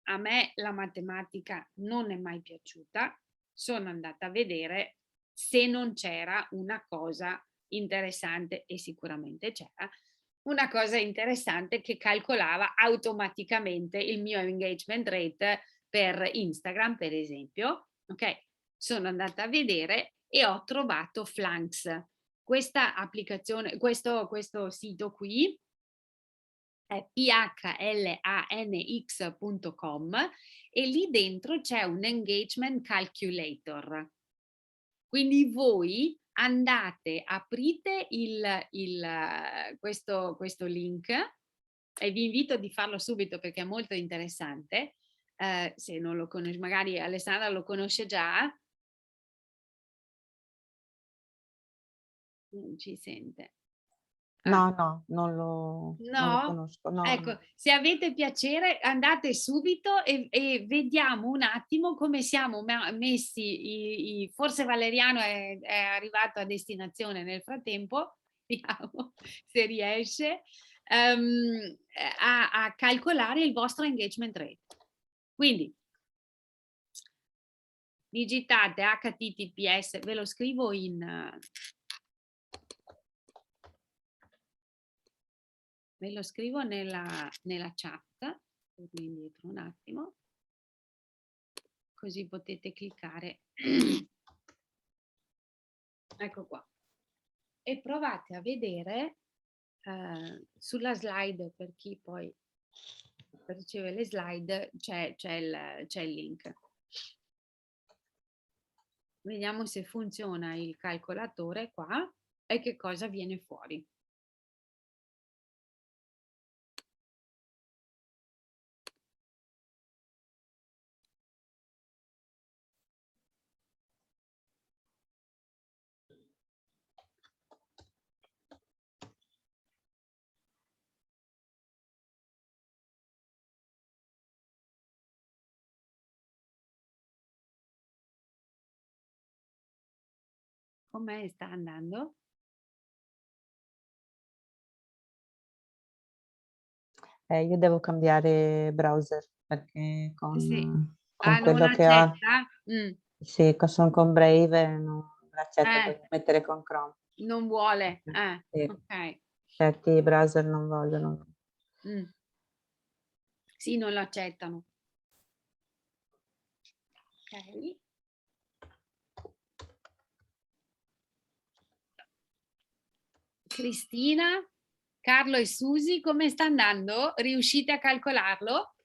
a me la matematica non è mai piaciuta, sono andata a vedere se non c'era una cosa interessante, e sicuramente c'era una cosa interessante che calcolava automaticamente il mio engagement rate per Instagram, per esempio. Ok, sono andata a vedere e ho trovato Flanks. Questa applicazione, questo sito qui è phlanx.com e lì dentro c'è un engagement calculator. Quindi voi andate, aprite questo link e vi invito di farlo subito perché è molto interessante. Se non lo conosci, magari Alessandra lo conosce già, Non ci sente. No, non lo conosco. No, Ecco, no. se avete piacere andate subito e vediamo un attimo come siamo messi. Forse Valeriano è arrivato a destinazione nel frattempo, vediamo se riesce a calcolare il vostro engagement rate. Quindi digitate HTTPS, ve lo scrivo ve lo scrivo nella chat, torno indietro un attimo, così potete cliccare. Ecco qua. E provate a vedere sulla slide, per chi poi riceve le slide, c'è il link. Vediamo se funziona il calcolatore qua e che cosa viene fuori. Come sta andando? Io devo cambiare browser perché Sì. con Non quello che ho, accetta? sì, sono con Brave, non l'accetta, devo mettere con Chrome. Non vuole? Sì. Ok. Certi browser non vogliono. Sì, non lo accettano. Ok. Cristina, Carlo e Susi, come sta andando? Riuscite a calcolarlo?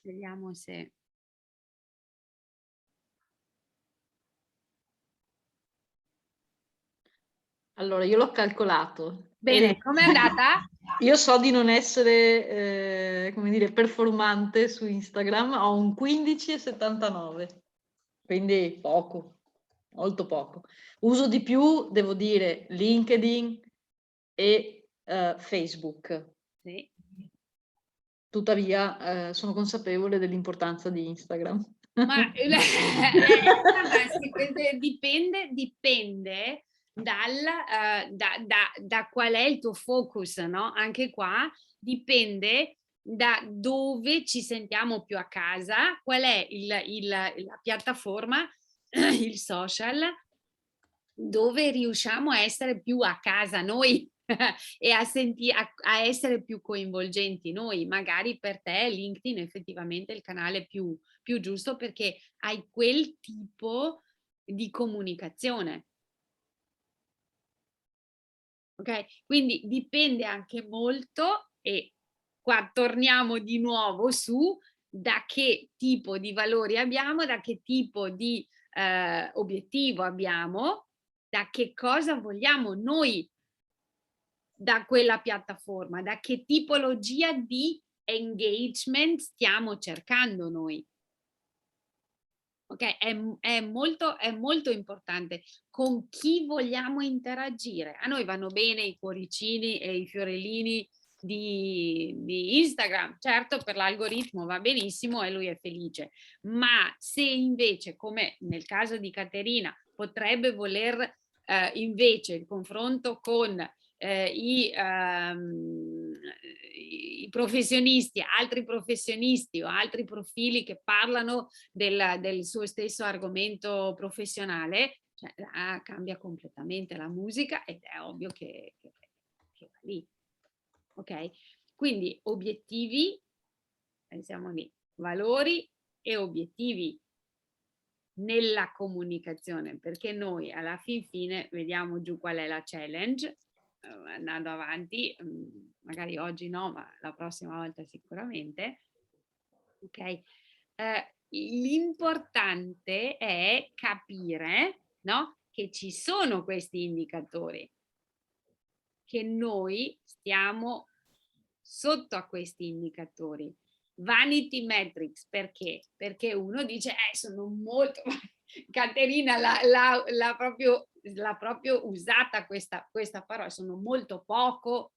Vediamo se... Allora, io l'ho calcolato. Bene, com'è andata? Io so di non essere, come dire, performante su Instagram, ho un 15,79, quindi poco, molto poco. Uso di più, devo dire, LinkedIn e Facebook. Sì. Tuttavia, sono consapevole dell'importanza di Instagram. Ma dipende da qual è il tuo focus, no? Anche qua dipende da dove ci sentiamo più a casa, qual è la piattaforma, il social, dove riusciamo a essere più a casa noi e a essere più coinvolgenti noi. Magari per te LinkedIn effettivamente è il canale più giusto perché hai quel tipo di comunicazione. Ok? Quindi dipende anche molto, e qua torniamo di nuovo su da che tipo di valori abbiamo, da che tipo di obiettivo abbiamo, da che cosa vogliamo noi da quella piattaforma, da che tipologia di engagement stiamo cercando noi. Ok, è molto importante con chi vogliamo interagire. A noi vanno bene i cuoricini e i fiorellini di Instagram, certo per l'algoritmo va benissimo e lui è felice, ma se invece, come nel caso di Caterina, potrebbe voler invece il confronto con i professionisti, altri professionisti o altri profili che parlano del suo stesso argomento professionale, cioè, cambia completamente la musica ed è ovvio che va lì. Ok? Quindi obiettivi, siamo lì, valori e obiettivi nella comunicazione, perché noi alla fine vediamo giù qual è la challenge, andando avanti, magari oggi no, ma la prossima volta sicuramente. Ok? L'importante è capire, no, che ci sono questi indicatori. che noi stiamo sotto a questi indicatori. Vanity metrics, perché? Perché uno dice, sono molto... Caterina l'ha proprio usata questa parola, sono molto poco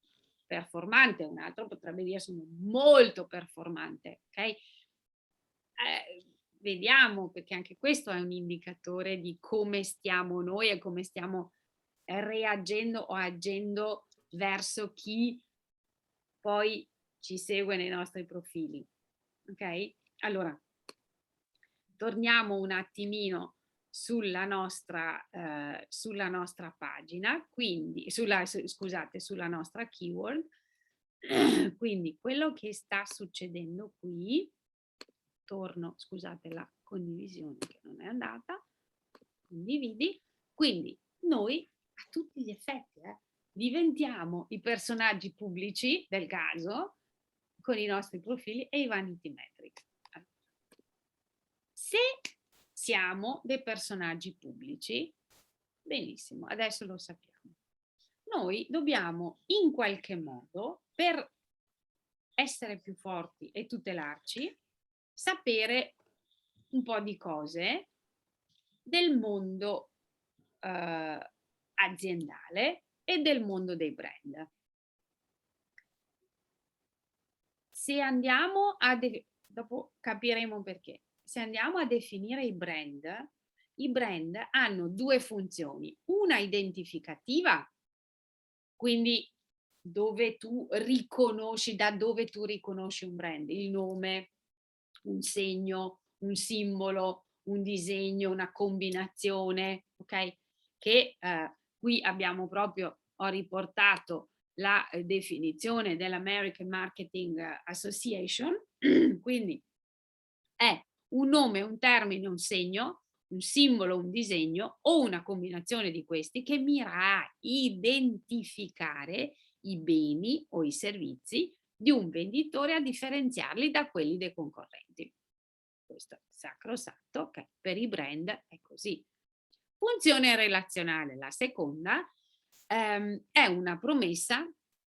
performante, un altro potrebbe dire sono molto performante, ok? Vediamo, perché anche questo è un indicatore di come stiamo noi e come stiamo reagendo o agendo verso chi poi ci segue nei nostri profili, ok? Allora, torniamo un attimino sulla nostra pagina, quindi scusate, sulla nostra keyword. Quindi quello che sta succedendo qui, scusate la condivisione che non è andata, condividi, quindi noi a tutti gli effetti diventiamo i personaggi pubblici del caso con i nostri profili e i vanity metrics. Se siamo dei personaggi pubblici, benissimo, adesso lo sappiamo. Noi dobbiamo in qualche modo, per essere più forti e tutelarci, sapere un po' di cose del mondo aziendale e del mondo dei brand. Se andiamo dopo capiremo perché. Se andiamo a definire i brand hanno due funzioni. Una identificativa, quindi dove tu riconosci, da dove tu riconosci un brand, il nome, un segno, un simbolo, un disegno, una combinazione, ok? Che qui abbiamo proprio, ho riportato la definizione dell'American Marketing Association, quindi è un nome, un termine, un segno, un simbolo, un disegno o una combinazione di questi che mira a identificare i beni o i servizi di un venditore, a differenziarli da quelli dei concorrenti. Questo è sacrosanto, ok? Per i brand è così. Funzione relazionale, la seconda, è una promessa,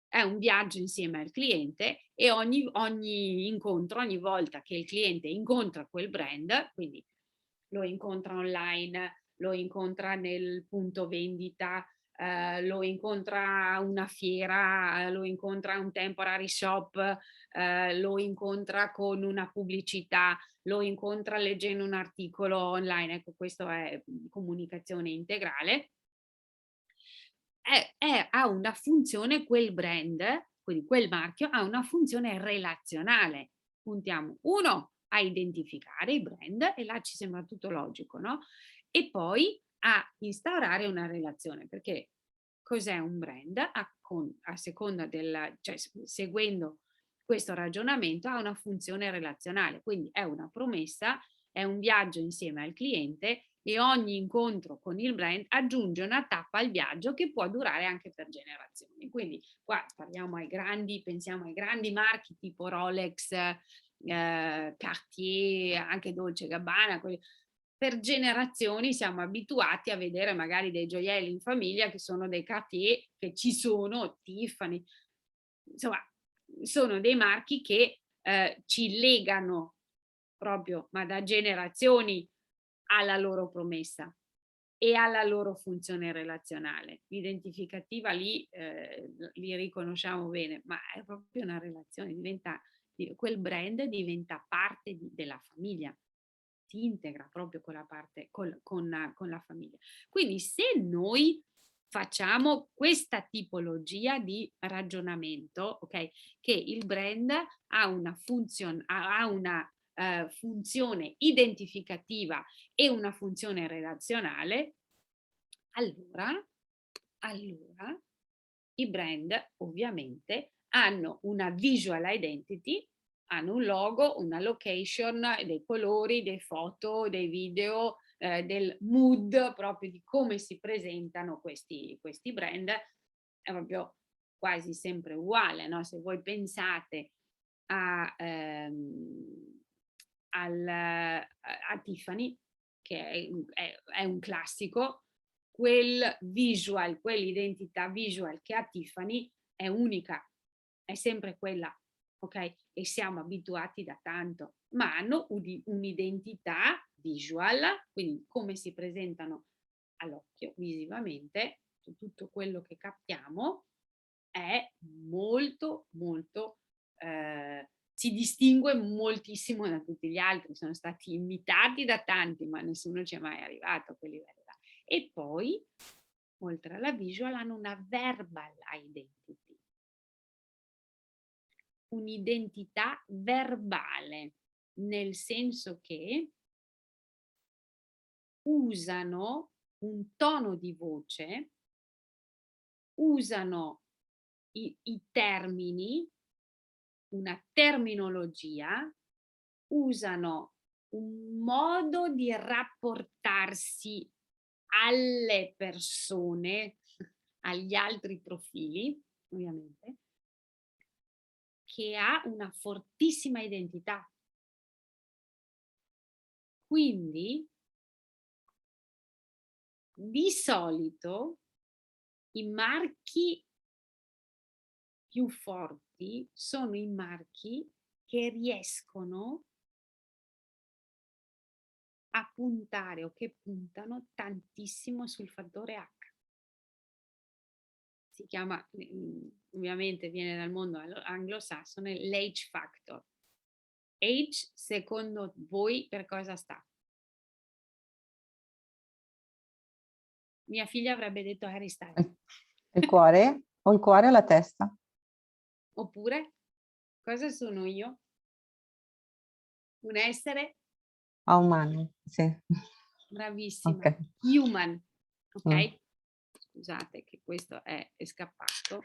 è un viaggio insieme al cliente e ogni incontro, ogni volta che il cliente incontra quel brand, quindi lo incontra online, lo incontra nel punto vendita, lo incontra a una fiera, lo incontra a un temporary shop, lo incontra con una pubblicità, lo incontra leggendo un articolo online, ecco, questo è comunicazione integrale. Ha una funzione, quel brand, quindi quel marchio, ha una funzione relazionale. Puntiamo, uno, a identificare i brand, e là ci sembra tutto logico, no? E poi a instaurare una relazione, perché cos'è un brand? A seconda cioè seguendo questo ragionamento, ha una funzione relazionale, quindi è una promessa, è un viaggio insieme al cliente e ogni incontro con il brand aggiunge una tappa al viaggio che può durare anche per generazioni. Quindi qua pensiamo ai grandi marchi tipo Rolex, Cartier, anche Dolce & Gabbana. Per generazioni siamo abituati a vedere magari dei gioielli in famiglia che sono dei Cartier, che ci sono, Tiffany, insomma, sono dei marchi che ci legano proprio, ma da generazioni, alla loro promessa e alla loro funzione relazionale. L'identificativa li riconosciamo bene, ma è proprio una relazione, quel brand diventa parte della famiglia, si integra proprio con la parte, con la famiglia. Quindi se noi facciamo questa tipologia di ragionamento, ok, che il brand ha una funzione, funzione identificativa e una funzione relazionale, allora i brand ovviamente hanno una visual identity, hanno un logo, una location, dei colori, dei foto, dei video, del mood proprio di come si presentano questi brand. È proprio quasi sempre uguale, no? Se voi pensate a Tiffany, che è un classico, quel visual, quell'identità visual che ha Tiffany è unica, è sempre quella, ok? E siamo abituati da tanto, ma hanno un'identità visual, quindi come si presentano all'occhio visivamente, tutto quello che capiamo è molto, molto, si distingue moltissimo da tutti gli altri, sono stati imitati da tanti, ma nessuno ci è mai arrivato a quei livelli là. E poi, oltre alla visual, hanno una verbal identity, un'identità verbale, nel senso che usano un tono di voce, usano i termini, una terminologia, usano un modo di rapportarsi alle persone, agli altri profili, ovviamente, che ha una fortissima identità. Quindi, di solito, i marchi più forti sono i marchi che riescono a puntare o che puntano tantissimo sul fattore H. Si chiama, ovviamente viene dal mondo anglosassone, l'H factor. H, secondo voi, per cosa sta? Mia figlia avrebbe detto Harry Styles. Il cuore? O il cuore o la testa? Oppure, cosa sono io? Un essere? Ah, umano, sì. Bravissima. Ok. Human. Ok? Mm. Scusate che questo è scappato.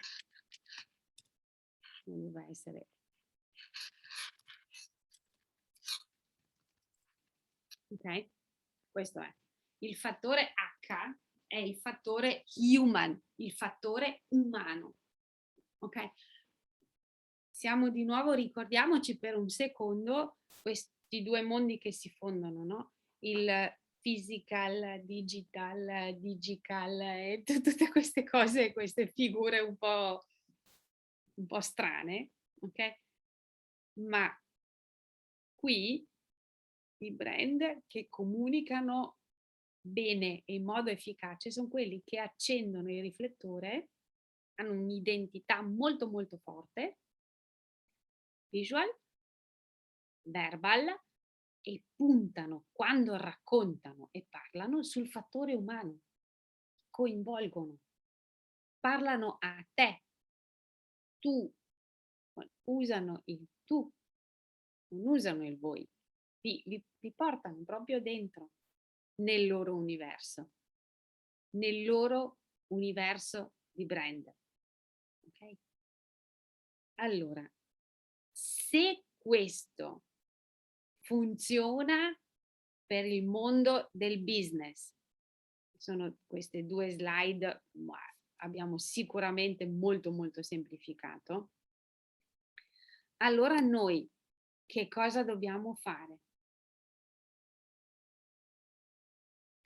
Doveva essere... Ok? Questo è. Il fattore H è il fattore human, il fattore umano. Ok? Siamo di nuovo, ricordiamoci per un secondo questi due mondi che si fondono, no? Il physical, digital, digital e tutte queste cose, queste figure un po' strane, ok? Ma qui i brand che comunicano bene e in modo efficace sono quelli che accendono il riflettore, hanno un'identità molto molto forte, visual, verbal, e puntano quando raccontano e parlano sul fattore umano, coinvolgono, parlano a te, tu, usano il tu, non usano il voi, vi portano proprio dentro nel loro universo di brand. Ok? Allora, se questo funziona per il mondo del business, sono queste due slide, ma abbiamo sicuramente molto molto semplificato, allora noi che cosa dobbiamo fare?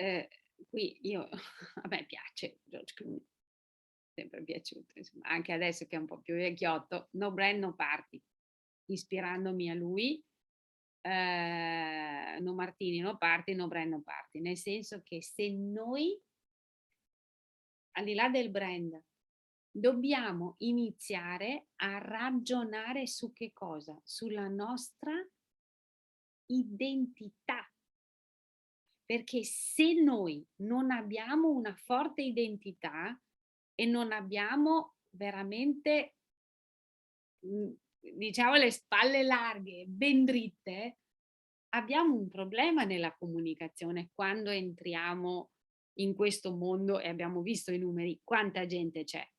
Qui io, a me piace George Clooney, sempre piaciuto, insomma, anche adesso che è un po' più vecchiotto, no brand no party, ispirandomi a lui, no Martini no party, no brand no party, nel senso che se noi, al di là del brand, dobbiamo iniziare a ragionare su che cosa? Sulla nostra identità. Perché se noi non abbiamo una forte identità e non abbiamo veramente, diciamo, le spalle larghe, ben dritte, abbiamo un problema nella comunicazione quando entriamo in questo mondo e abbiamo visto i numeri, quanta gente c'è.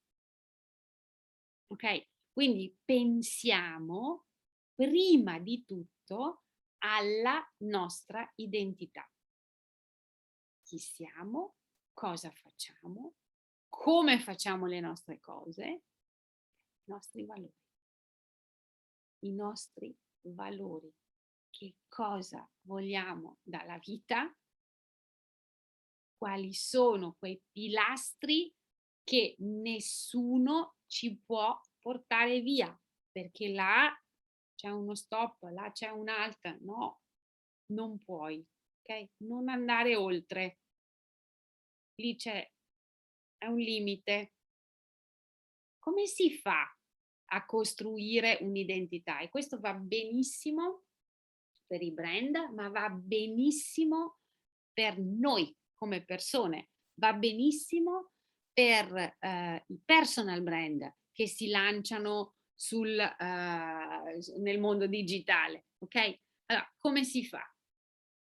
Ok? Quindi pensiamo prima di tutto alla nostra identità. Chi siamo, cosa facciamo, come facciamo le nostre cose, i nostri valori. I nostri valori. Che cosa vogliamo dalla vita? quali sono quei pilastri che nessuno ci può portare via, perché là c'è uno stop, là c'è un'altra, no, non puoi, ok? Non andare oltre, lì è un limite. Come si fa a costruire un'identità? E questo va benissimo per i brand, ma va benissimo per noi come persone, va benissimo per i personal brand che si lanciano nel mondo digitale, ok? Allora, come si fa?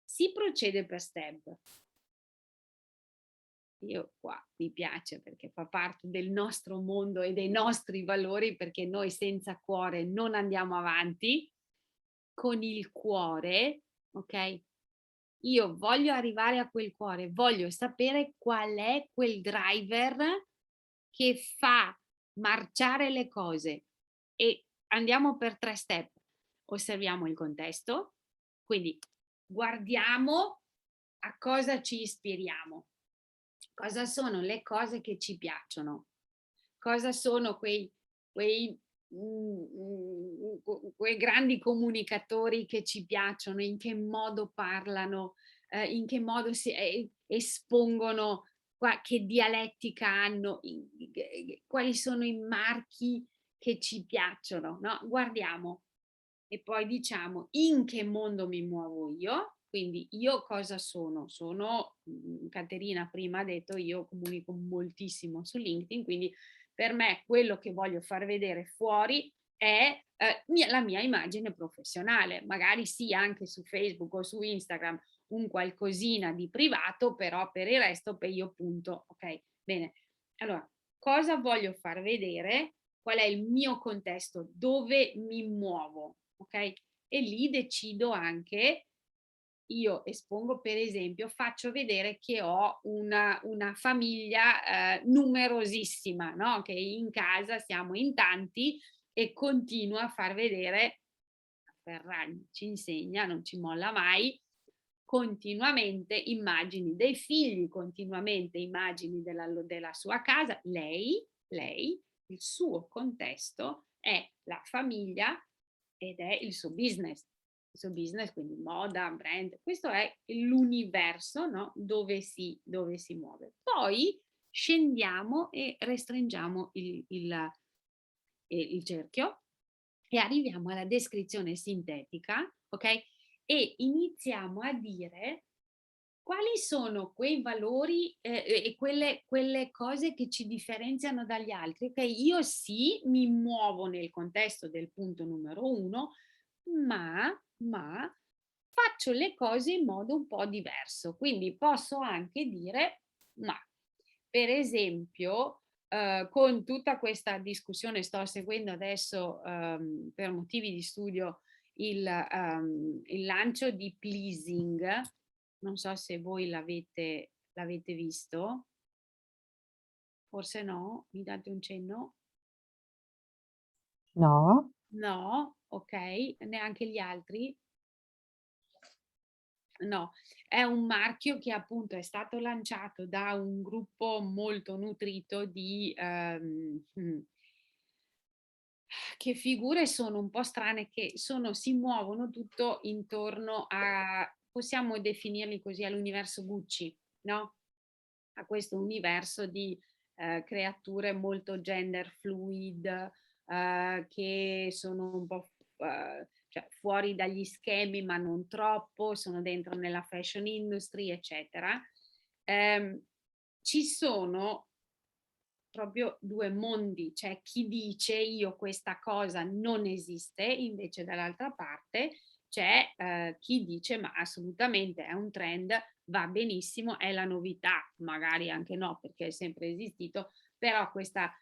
Si procede per step. Io qua mi piace perché fa parte del nostro mondo e dei nostri valori, perché noi senza cuore non andiamo avanti. Con il cuore, ok? Io voglio arrivare a quel cuore, voglio sapere qual è quel driver che fa marciare le cose, e andiamo per 3 step. Osserviamo il contesto, quindi guardiamo a cosa ci ispiriamo, cosa sono le cose che ci piacciono, cosa sono quei grandi comunicatori che ci piacciono, in che modo parlano, in che modo si espongono, che dialettica hanno, quali sono i marchi che ci piacciono, no? Guardiamo e poi diciamo in che mondo mi muovo io. Quindi io cosa sono? Caterina prima ha detto, io comunico moltissimo su LinkedIn, quindi per me quello che voglio far vedere fuori è la mia immagine professionale, magari sì anche su Facebook o su Instagram un qualcosina di privato, però per il resto io punto, ok? Bene, allora cosa voglio far vedere? Qual è il mio contesto? Dove mi muovo? Ok? E lì decido anche, io espongo per esempio, faccio vedere che ho una famiglia numerosissima, no? Che in casa siamo in tanti, e continuo a far vedere, Ferragni ci insegna, non ci molla mai, continuamente immagini dei figli, continuamente immagini della sua casa, lei, il suo contesto è la famiglia ed è il suo business. Il suo business, quindi moda, brand, questo è l'universo, no? dove si muove. Poi scendiamo e restringiamo il cerchio e arriviamo alla descrizione sintetica, ok? E iniziamo a dire quali sono quei valori e quelle cose che ci differenziano dagli altri. Ok, io sì, mi muovo nel contesto del punto numero 1, ma faccio le cose in modo un po' diverso. Quindi posso anche dire, ma per esempio, con tutta questa discussione sto seguendo adesso per motivi di studio il lancio di Pleasing. Non so se voi l'avete visto, forse no, mi date un cenno? No? No, ok, neanche gli altri? No, è un marchio che appunto è stato lanciato da un gruppo molto nutrito di che figure sono un po' strane, che si muovono tutto intorno a, possiamo definirli così, all'universo Gucci, no? A questo universo di creature molto gender fluid, che sono un po' cioè fuori dagli schemi ma non troppo, sono dentro nella fashion industry, eccetera. Ci sono proprio 2 mondi, c'è chi dice io questa cosa non esiste, invece dall'altra parte c'è chi dice ma assolutamente è un trend, va benissimo, è la novità, magari anche no perché è sempre esistito, però questa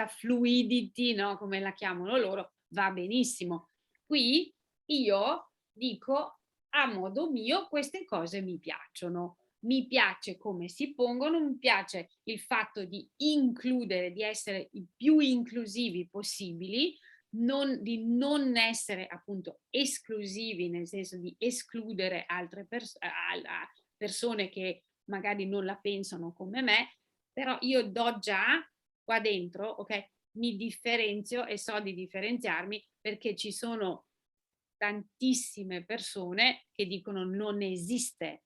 fluidity, no, come la chiamano loro, va benissimo. Qui io dico a modo mio queste cose mi piacciono. Mi piace come si pongono, mi piace il fatto di includere, di essere i più inclusivi possibili, di non essere appunto esclusivi, nel senso di escludere altre persone che magari non la pensano come me, però io do già qua dentro, ok? Mi differenzio e so di differenziarmi perché ci sono tantissime persone che dicono non esiste.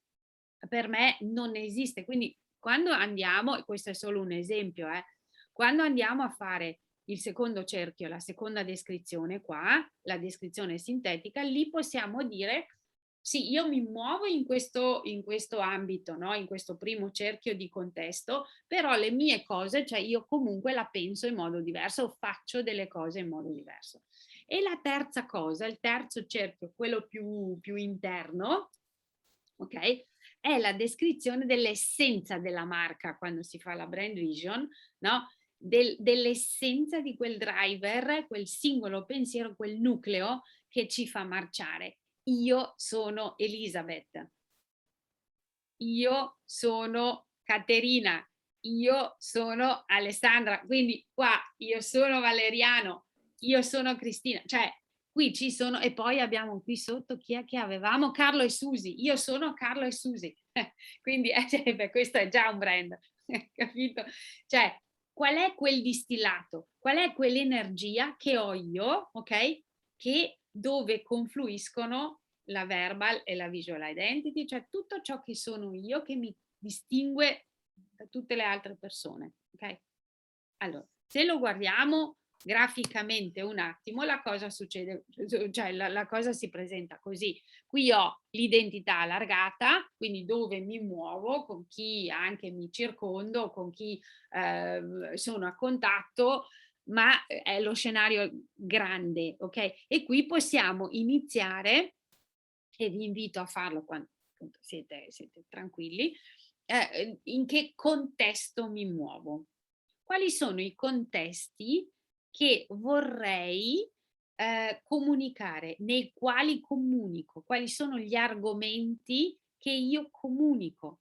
Per me non esiste. Quindi quando andiamo, e questo è solo un esempio, quando andiamo a fare il secondo cerchio, la seconda descrizione qua, la descrizione sintetica, lì possiamo dire sì, io mi muovo in questo ambito, no? In questo primo cerchio di contesto, però le mie cose, cioè io comunque la penso in modo diverso o faccio delle cose in modo diverso. E la terza cosa, il terzo cerchio, quello più interno, ok? È la descrizione dell'essenza della marca quando si fa la brand vision, no? Dell'essenza di quel driver, quel singolo pensiero, quel nucleo che ci fa marciare. Io sono Elisabeth, io sono Caterina, io sono Alessandra, quindi qua io sono Valeriano, io sono Cristina, cioè qui ci sono, e poi abbiamo qui sotto chi è che avevamo? Carlo e Susi, io sono Carlo e Susi, quindi beh, questo è già un brand, capito? Cioè, qual è quel distillato? Qual è quell'energia che ho io, ok? Che dove confluiscono la verbal e la visual identity, cioè tutto ciò che sono io che mi distingue da tutte le altre persone, ok? Allora, se lo guardiamo graficamente un attimo, la cosa succede, cioè la cosa si presenta così. Qui ho l'identità allargata, quindi dove mi muovo, con chi anche mi circondo, con chi sono a contatto, ma è lo scenario grande, ok? E qui possiamo iniziare, e vi invito a farlo quando appunto siete tranquilli, in che contesto mi muovo. Quali sono i contesti che vorrei comunicare, nei quali comunico, quali sono gli argomenti che io comunico.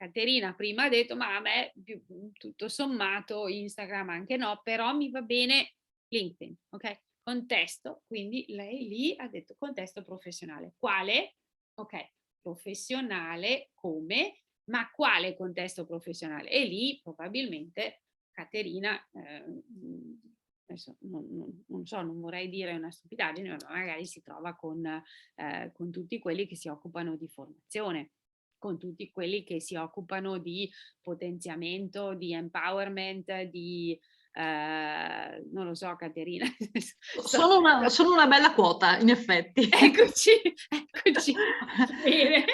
Caterina prima ha detto, ma a me tutto sommato Instagram anche no, però mi va bene LinkedIn, ok? Contesto, quindi lei lì ha detto contesto professionale. Quale? Ok, professionale come, ma quale contesto professionale? E lì probabilmente Caterina, adesso non so, non vorrei dire una stupidaggine, ma magari si trova con tutti quelli che si occupano di formazione, con tutti quelli che si occupano di potenziamento, di empowerment, di non lo so, Caterina. Sono una bella quota, in effetti. Eccoci, eccoci. Bene.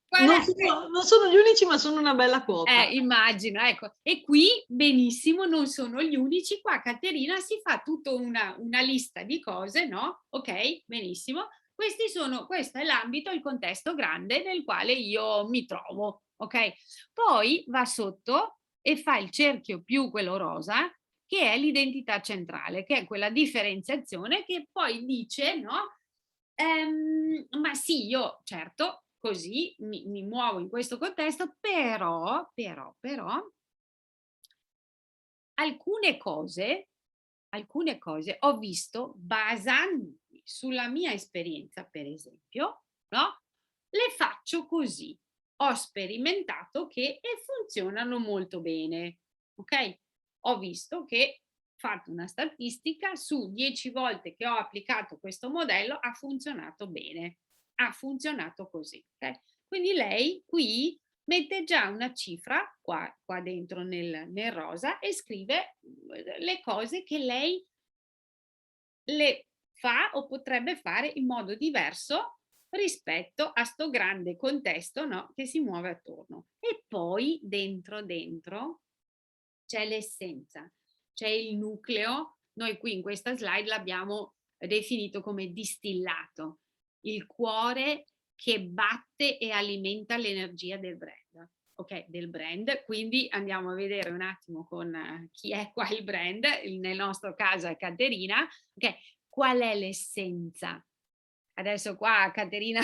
Non sono gli unici, ma sono una bella quota. Immagino, ecco. E qui, benissimo, non sono gli unici. Qua Caterina si fa tutta una lista di cose, no? Ok, benissimo. Questo è l'ambito, il contesto grande nel quale io mi trovo, ok? Poi va sotto e fa il cerchio più quello rosa, che è l'identità centrale, che è quella differenziazione che poi dice, no? Ma sì, io certo, così mi muovo in questo contesto, però, alcune cose ho visto, basandomi sulla mia esperienza, per esempio, no? Le faccio così. Ho sperimentato che e funzionano molto bene, ok? Ho visto che, fatto una statistica, su 10 volte che ho applicato questo modello ha funzionato bene, ha funzionato così, ok? Quindi lei qui mette già una cifra qua dentro nel rosa e scrive le cose che lei le fa o potrebbe fare in modo diverso rispetto a sto grande contesto, no, che si muove attorno. E poi dentro c'è l'essenza, c'è il nucleo. Noi qui in questa slide l'abbiamo definito come distillato, il cuore che batte e alimenta l'energia del brand. Ok, del brand. Quindi andiamo a vedere un attimo con chi è qua il brand, nel nostro caso è Caterina. Ok, qual è l'essenza? Adesso qua Caterina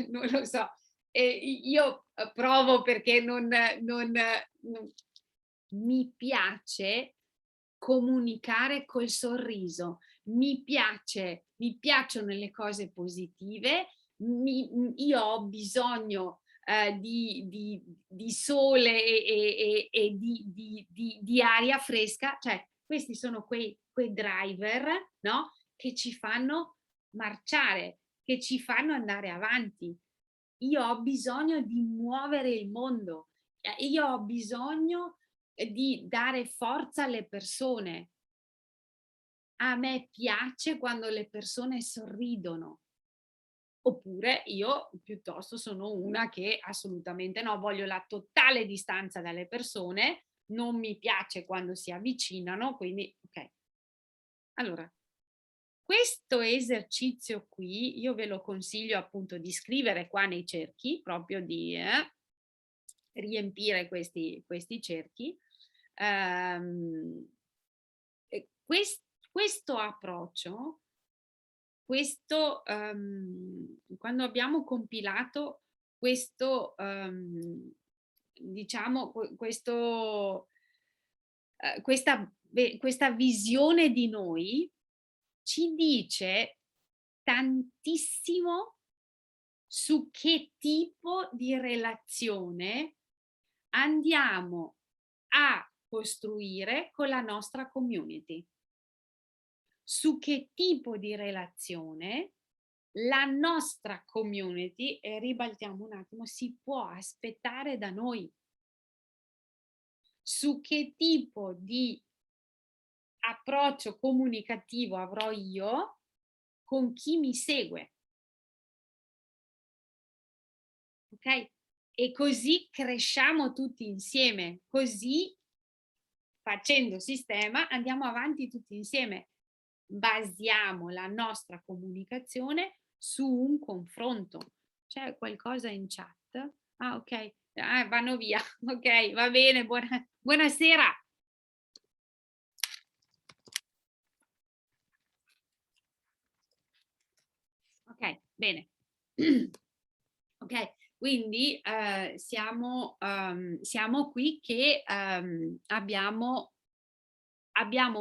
non lo so, io provo perché non mi piace comunicare col sorriso, mi piacciono le cose positive, io ho bisogno di sole e di aria fresca, cioè questi sono quei driver, no? Che ci fanno marciare, che ci fanno andare avanti. Io ho bisogno di muovere il mondo, io ho bisogno di dare forza alle persone. A me piace quando le persone sorridono. Oppure io piuttosto sono una che assolutamente no, voglio la totale distanza dalle persone, non mi piace quando si avvicinano, quindi ok. Allora, questo esercizio qui io ve lo consiglio appunto di scrivere qua nei cerchi, proprio di riempire questi cerchi. Questo approccio, quando abbiamo compilato questo, diciamo, questa visione di noi, ci dice tantissimo su che tipo di relazione andiamo a costruire con la nostra community. Su che tipo di relazione la nostra community, e ribaltiamo un attimo, si può aspettare da noi. Su che tipo di approccio comunicativo avrò io con chi mi segue. Ok? E così cresciamo tutti insieme, così facendo sistema andiamo avanti tutti insieme. Basiamo la nostra comunicazione su un confronto. C'è qualcosa in chat? Ah, ok. Ah, vanno via. Ok, va bene. Buonasera. Ok, bene. Ok, quindi siamo qui che abbiamo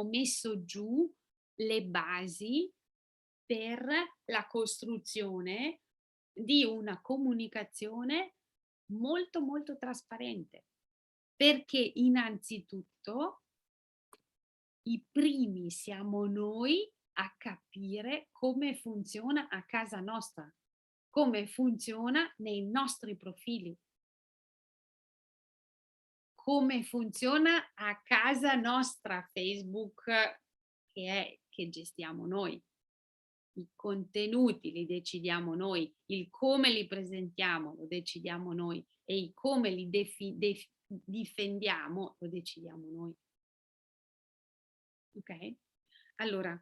messo giù le basi per la costruzione di una comunicazione molto molto trasparente, perché innanzitutto i primi siamo noi a capire come funziona a casa nostra, come funziona nei nostri profili, come funziona a casa nostra Facebook che gestiamo noi. I contenuti li decidiamo noi, il come li presentiamo lo decidiamo noi e il come li difendiamo lo decidiamo noi. Ok? Allora,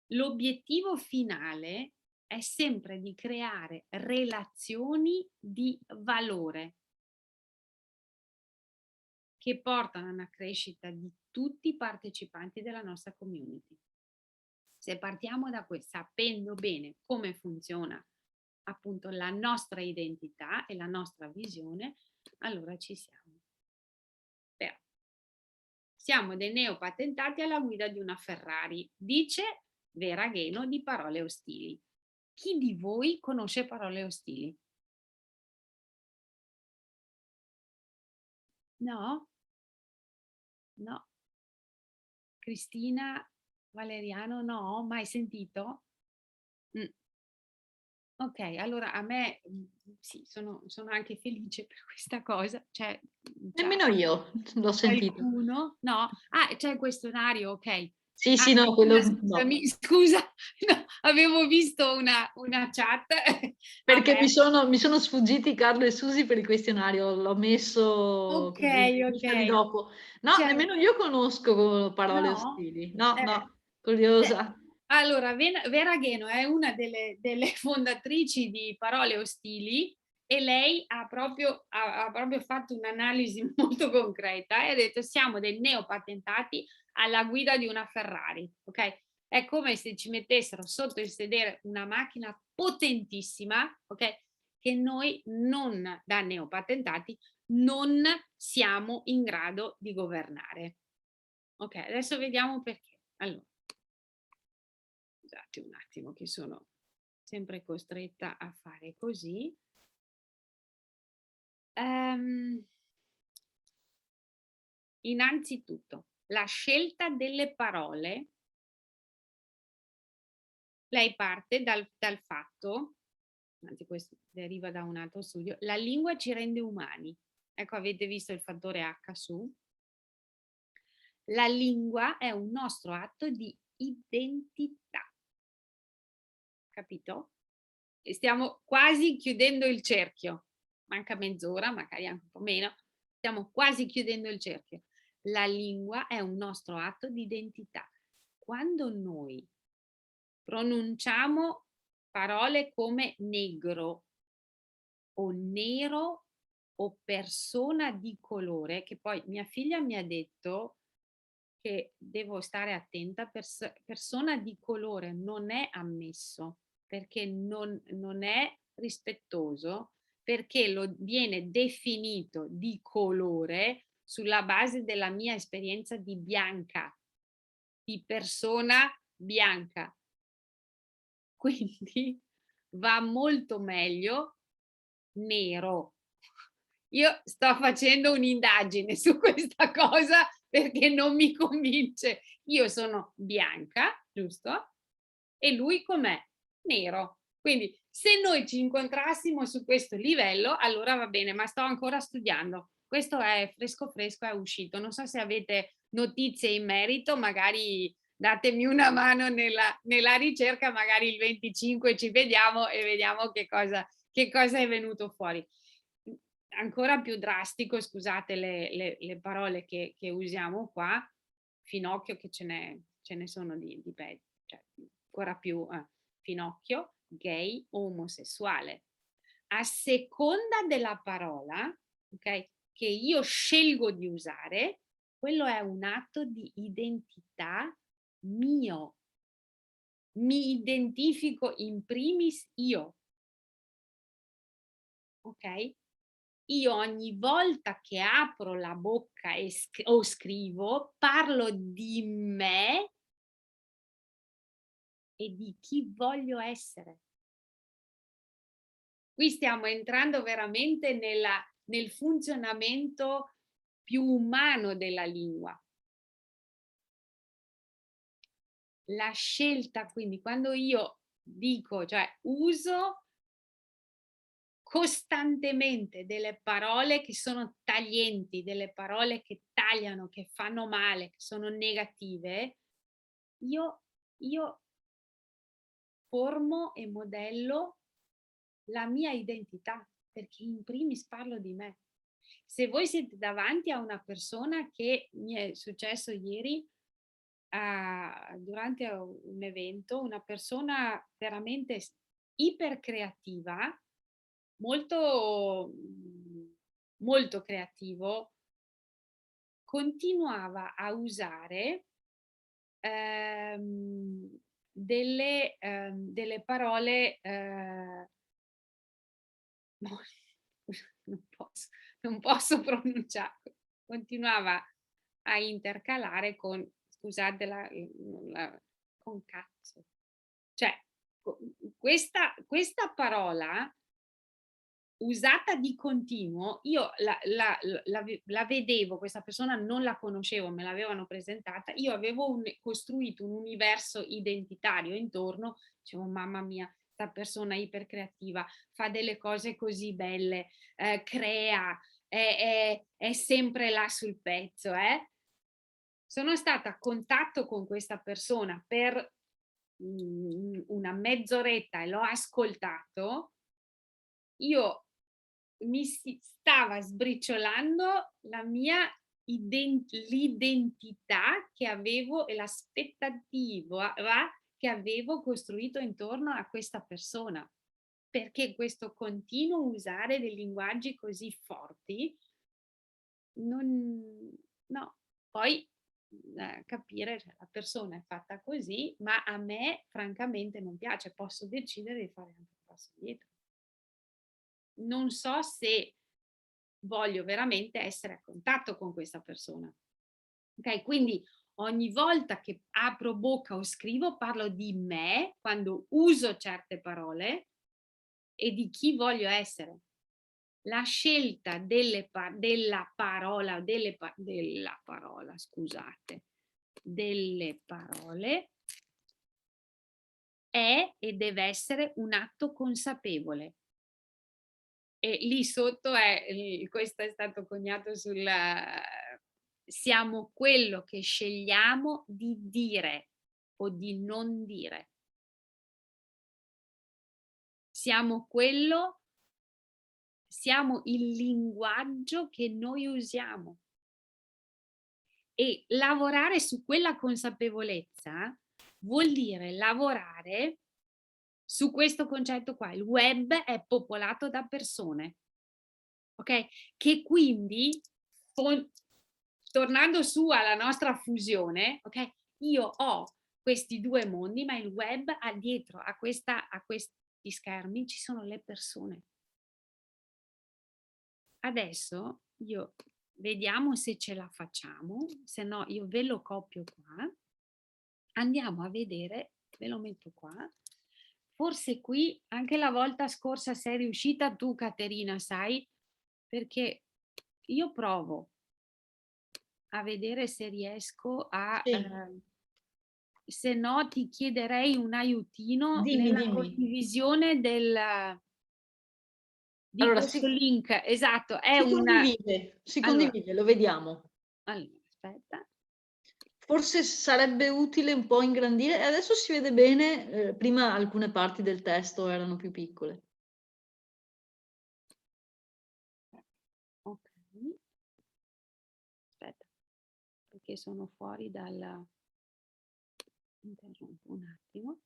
l'obiettivo finale è sempre di creare relazioni di valore che portano a una crescita di tutti i partecipanti della nostra community. Se partiamo da questo, sapendo bene come funziona appunto la nostra identità e la nostra visione, allora ci siamo. Però, siamo dei neopatentati alla guida di una Ferrari, dice Vera Gheno di Parole Ostili. Chi di voi conosce Parole Ostili? No? No. Cristina, Valeriano, no? Mai sentito? Ok, allora a me sì, sono anche felice per questa cosa. Cioè, Nemmeno io l'ho sentito. qualcuno? No? Ah, c'è il questionario, ok. Sì, Ah, sì, no, quello no. scusa, no, avevo visto una chat. Perché Vabbè. mi sono sfuggiti Carlo e Susi per il questionario, l'ho messo Ok, così, vista di ok. dopo. No, Cioè, nemmeno io conosco Parole no? Ostili. No, Eh, no, curiosa. Allora, Vera Gheno è una delle fondatrici di Parole Ostili e lei ha proprio fatto un'analisi molto concreta e ha detto siamo dei neopatentati alla guida di una Ferrari, ok? È come se ci mettessero sotto il sedere una macchina potentissima, ok? Che noi non, da neopatentati, non siamo in grado di governare. Ok, adesso vediamo perché. Allora, scusate un attimo che sono sempre costretta a fare così. Innanzitutto, la scelta delle parole, lei parte dal fatto, anzi questo deriva da un altro studio, la lingua ci rende umani. Ecco, avete visto il fattore H su? La lingua è un nostro atto di identità, capito? E stiamo quasi chiudendo il cerchio, manca mezz'ora, magari anche un po' meno, stiamo quasi chiudendo il cerchio. La lingua è un nostro atto di identità. Quando noi pronunciamo parole come negro o nero o persona di colore, che poi mia figlia mi ha detto che devo stare attenta, persona di colore non è ammesso, perché non è rispettoso, perché lo viene definito di colore sulla base della mia esperienza di bianca, di persona bianca. Quindi va molto meglio nero. Io sto facendo un'indagine su questa cosa perché non mi convince. Io sono bianca, giusto? E lui com'è? Nero. Quindi se noi ci incontrassimo su questo livello, allora va bene, ma sto ancora studiando. Questo è fresco fresco, è uscito. Non so se avete notizie in merito, magari datemi una mano nella ricerca, magari il 25 ci vediamo e vediamo che cosa è venuto fuori. Ancora più drastico, scusate le parole che usiamo qua, finocchio, che ce ne sono di peggio, cioè ancora più finocchio, gay, omosessuale. A seconda della parola, ok, che io scelgo di usare, quello è un atto di identità mio. Mi identifico in primis io. Ok? Io ogni volta che apro la bocca o scrivo, parlo di me e di chi voglio essere. Qui stiamo entrando veramente nel funzionamento più umano della lingua. La scelta, quindi, quando io dico, cioè uso costantemente delle parole che sono taglienti, delle parole che tagliano, che fanno male, che sono negative, io formo e modello la mia identità, perché in primis parlo di me. Se voi siete davanti a una persona, che mi è successo ieri durante un evento, una persona veramente iper creativa, molto, molto creativo, continuava a usare delle parole, no, non posso pronunciare, continuava a intercalare con, scusate con cazzo. Cioè, questa parola usata di continuo, io la vedevo, questa persona non la conoscevo, me l'avevano presentata, io avevo costruito un universo identitario intorno, dicevo mamma mia, questa persona ipercreativa, fa delle cose così belle, crea, è sempre là sul pezzo. Sono stata a contatto con questa persona per una mezz'oretta e l'ho ascoltato. Io mi stava sbriciolando la mia l'identità che avevo e l'aspettativa che avevo costruito intorno a questa persona, perché questo continuo usare dei linguaggi così forti no, poi capire, cioè, la persona è fatta così, ma a me francamente non piace, posso decidere di fare anche un passo indietro. Non so se voglio veramente essere a contatto con questa persona. Ok, quindi ogni volta che apro bocca o scrivo parlo di me quando uso certe parole e di chi voglio essere. la scelta della parola, scusate, delle parole è e deve essere un atto consapevole. E lì sotto questo è stato coniato siamo quello che scegliamo di dire o di non dire. Siamo il linguaggio che noi usiamo. E lavorare su quella consapevolezza vuol dire lavorare su questo concetto qua. Il web è popolato da persone, ok? Che quindi, tornando su alla nostra fusione, ok? Io ho questi due mondi, ma il web ha dietro a questi schermi ci sono le persone. Adesso vediamo se ce la facciamo, se no io ve lo copio qua, andiamo a vedere, ve lo metto qua, forse qui anche la volta scorsa sei riuscita tu Caterina, sai, perché io provo a vedere se riesco a, Sì. se no ti chiederei un aiutino Dimmi, nella dimmi. condivisione di Allora, questo link, esatto, è si condivide, lo vediamo. Allora, aspetta. Forse sarebbe utile un po' ingrandire, adesso si vede bene, prima alcune parti del testo erano più piccole. Ok. Aspetta, perché sono fuori dal... Interrompo un attimo.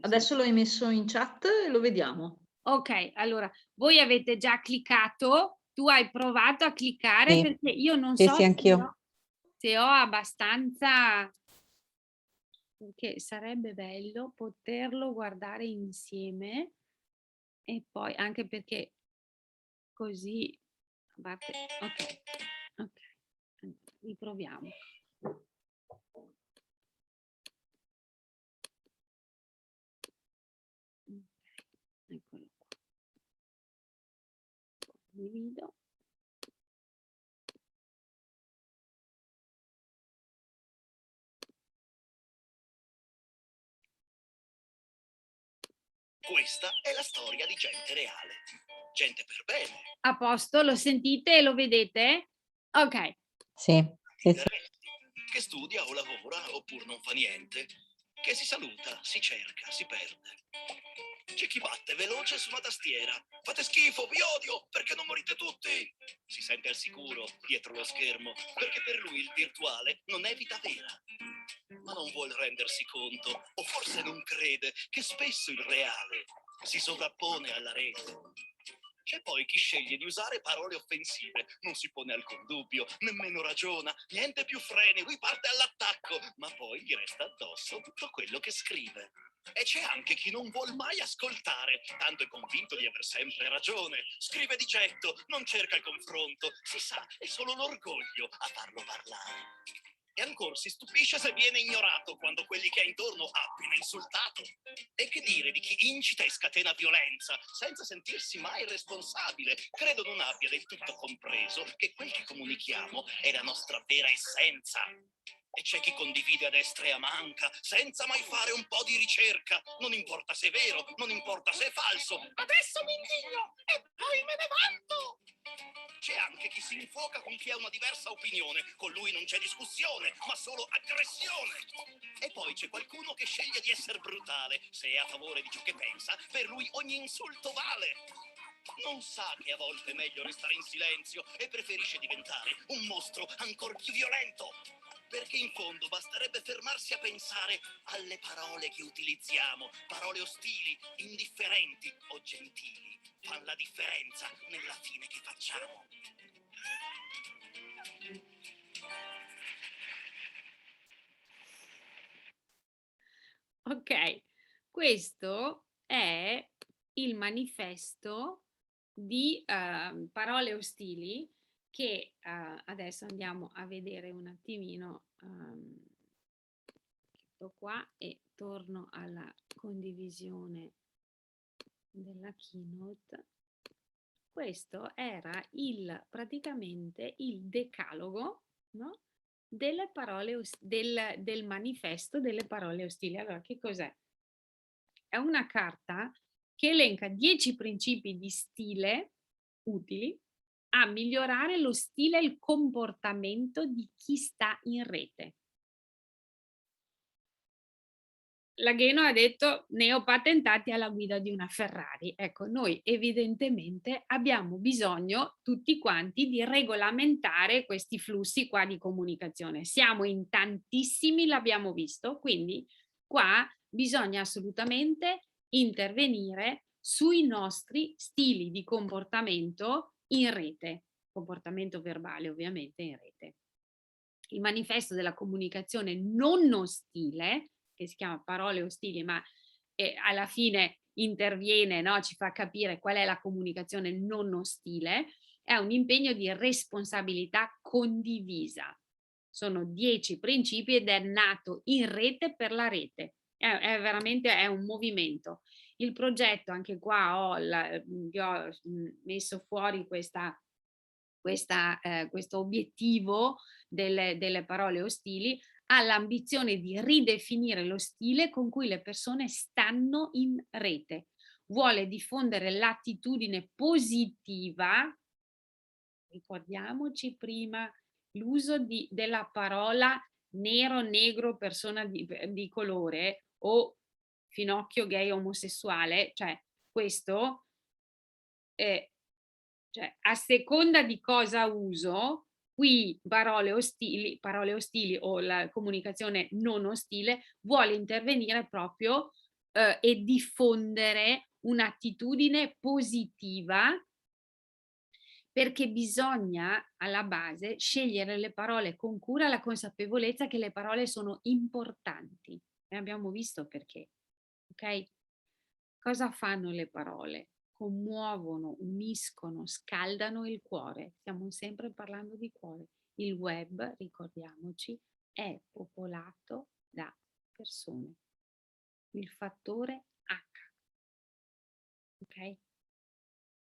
Adesso l'ho messo in chat e lo vediamo. Ok, allora, voi avete già cliccato, tu hai provato a cliccare Sì. perché io non Sì, so sì, anch'io. se ho abbastanza, perché sarebbe bello poterlo guardare insieme e poi anche perché così, ok, riproviamo. Eccolo qua. Condivido. Questa è la storia di gente reale, gente per bene. A posto, lo sentite e lo vedete? Ok. Sì, sì, sì. Che studia o lavora oppure non fa niente, che si saluta, si cerca, si perde. C'è chi batte veloce su una tastiera. Fate schifo, vi odio, perché non morite tutti. Si sente al sicuro dietro lo schermo, perché per lui il virtuale non è vita vera. Ma non vuole rendersi conto, o forse non crede, che spesso il reale si sovrappone alla rete. C'è poi chi sceglie di usare parole offensive, non si pone alcun dubbio, nemmeno ragiona, niente più freni, lui parte all'attacco, ma poi gli resta addosso tutto quello che scrive. E c'è anche chi non vuol mai ascoltare, tanto è convinto di aver sempre ragione. Scrive di getto, non cerca il confronto, si sa, è solo l'orgoglio a farlo parlare. E ancora si stupisce se viene ignorato quando quelli che ha intorno ha appena insultato. E che dire di chi incita e scatena violenza senza sentirsi mai responsabile? Credo non abbia del tutto compreso che quel che comunichiamo è la nostra vera essenza. E c'è chi condivide a destra e a manca senza mai fare un po' di ricerca. Non importa se è vero, non importa se è falso. Adesso mi indigno e poi me ne vanto. C'è anche chi si infuoca con chi ha una diversa opinione. Con lui non c'è discussione, ma solo aggressione. E poi c'è qualcuno che sceglie di essere brutale. Se è a favore di ciò che pensa, per lui ogni insulto vale. Non sa che a volte è meglio restare in silenzio e preferisce diventare un mostro ancor più violento. Perché in fondo basterebbe fermarsi a pensare alle parole che utilizziamo, parole ostili, indifferenti o gentili. Fanno la differenza nella fine che facciamo. Ok, questo è il manifesto di Parole Ostili che adesso andiamo a vedere un attimino tutto qua e torno alla condivisione della keynote. Questo era praticamente il decalogo, no? Delle parole del manifesto delle parole ostili. Allora, che cos'è? È una carta che elenca 10 principi di stile utili a migliorare lo stile e il comportamento di chi sta in rete. Lagheno ha detto neopatentati alla guida di una Ferrari. Ecco, noi evidentemente abbiamo bisogno tutti quanti di regolamentare questi flussi qua di comunicazione. Siamo in tantissimi, l'abbiamo visto, quindi qua bisogna assolutamente intervenire sui nostri stili di comportamento in rete, comportamento verbale ovviamente in rete. Il manifesto della comunicazione non ostile, che si chiama Parole ostili, ma alla fine interviene, no? Ci fa capire qual è la comunicazione non ostile, è un impegno di responsabilità condivisa. Sono 10 principi ed è nato in rete per la rete. È veramente un movimento. Il progetto, anche qua vi ho messo fuori questo obiettivo delle parole ostili, ha l'ambizione di ridefinire lo stile con cui le persone stanno in rete. Vuole diffondere l'attitudine positiva, ricordiamoci prima l'uso della parola nero, negro, persona di colore o finocchio gay omosessuale, cioè questo cioè, a seconda di cosa uso, qui parole ostili o la comunicazione non ostile vuole intervenire proprio e diffondere un'attitudine positiva, perché bisogna alla base scegliere le parole con cura, la consapevolezza che le parole sono importanti e abbiamo visto perché, ok? Cosa fanno le parole? Commuovono, uniscono, scaldano il cuore. Stiamo sempre parlando di cuore. Il web, ricordiamoci, è popolato da persone. Il fattore H. Ok?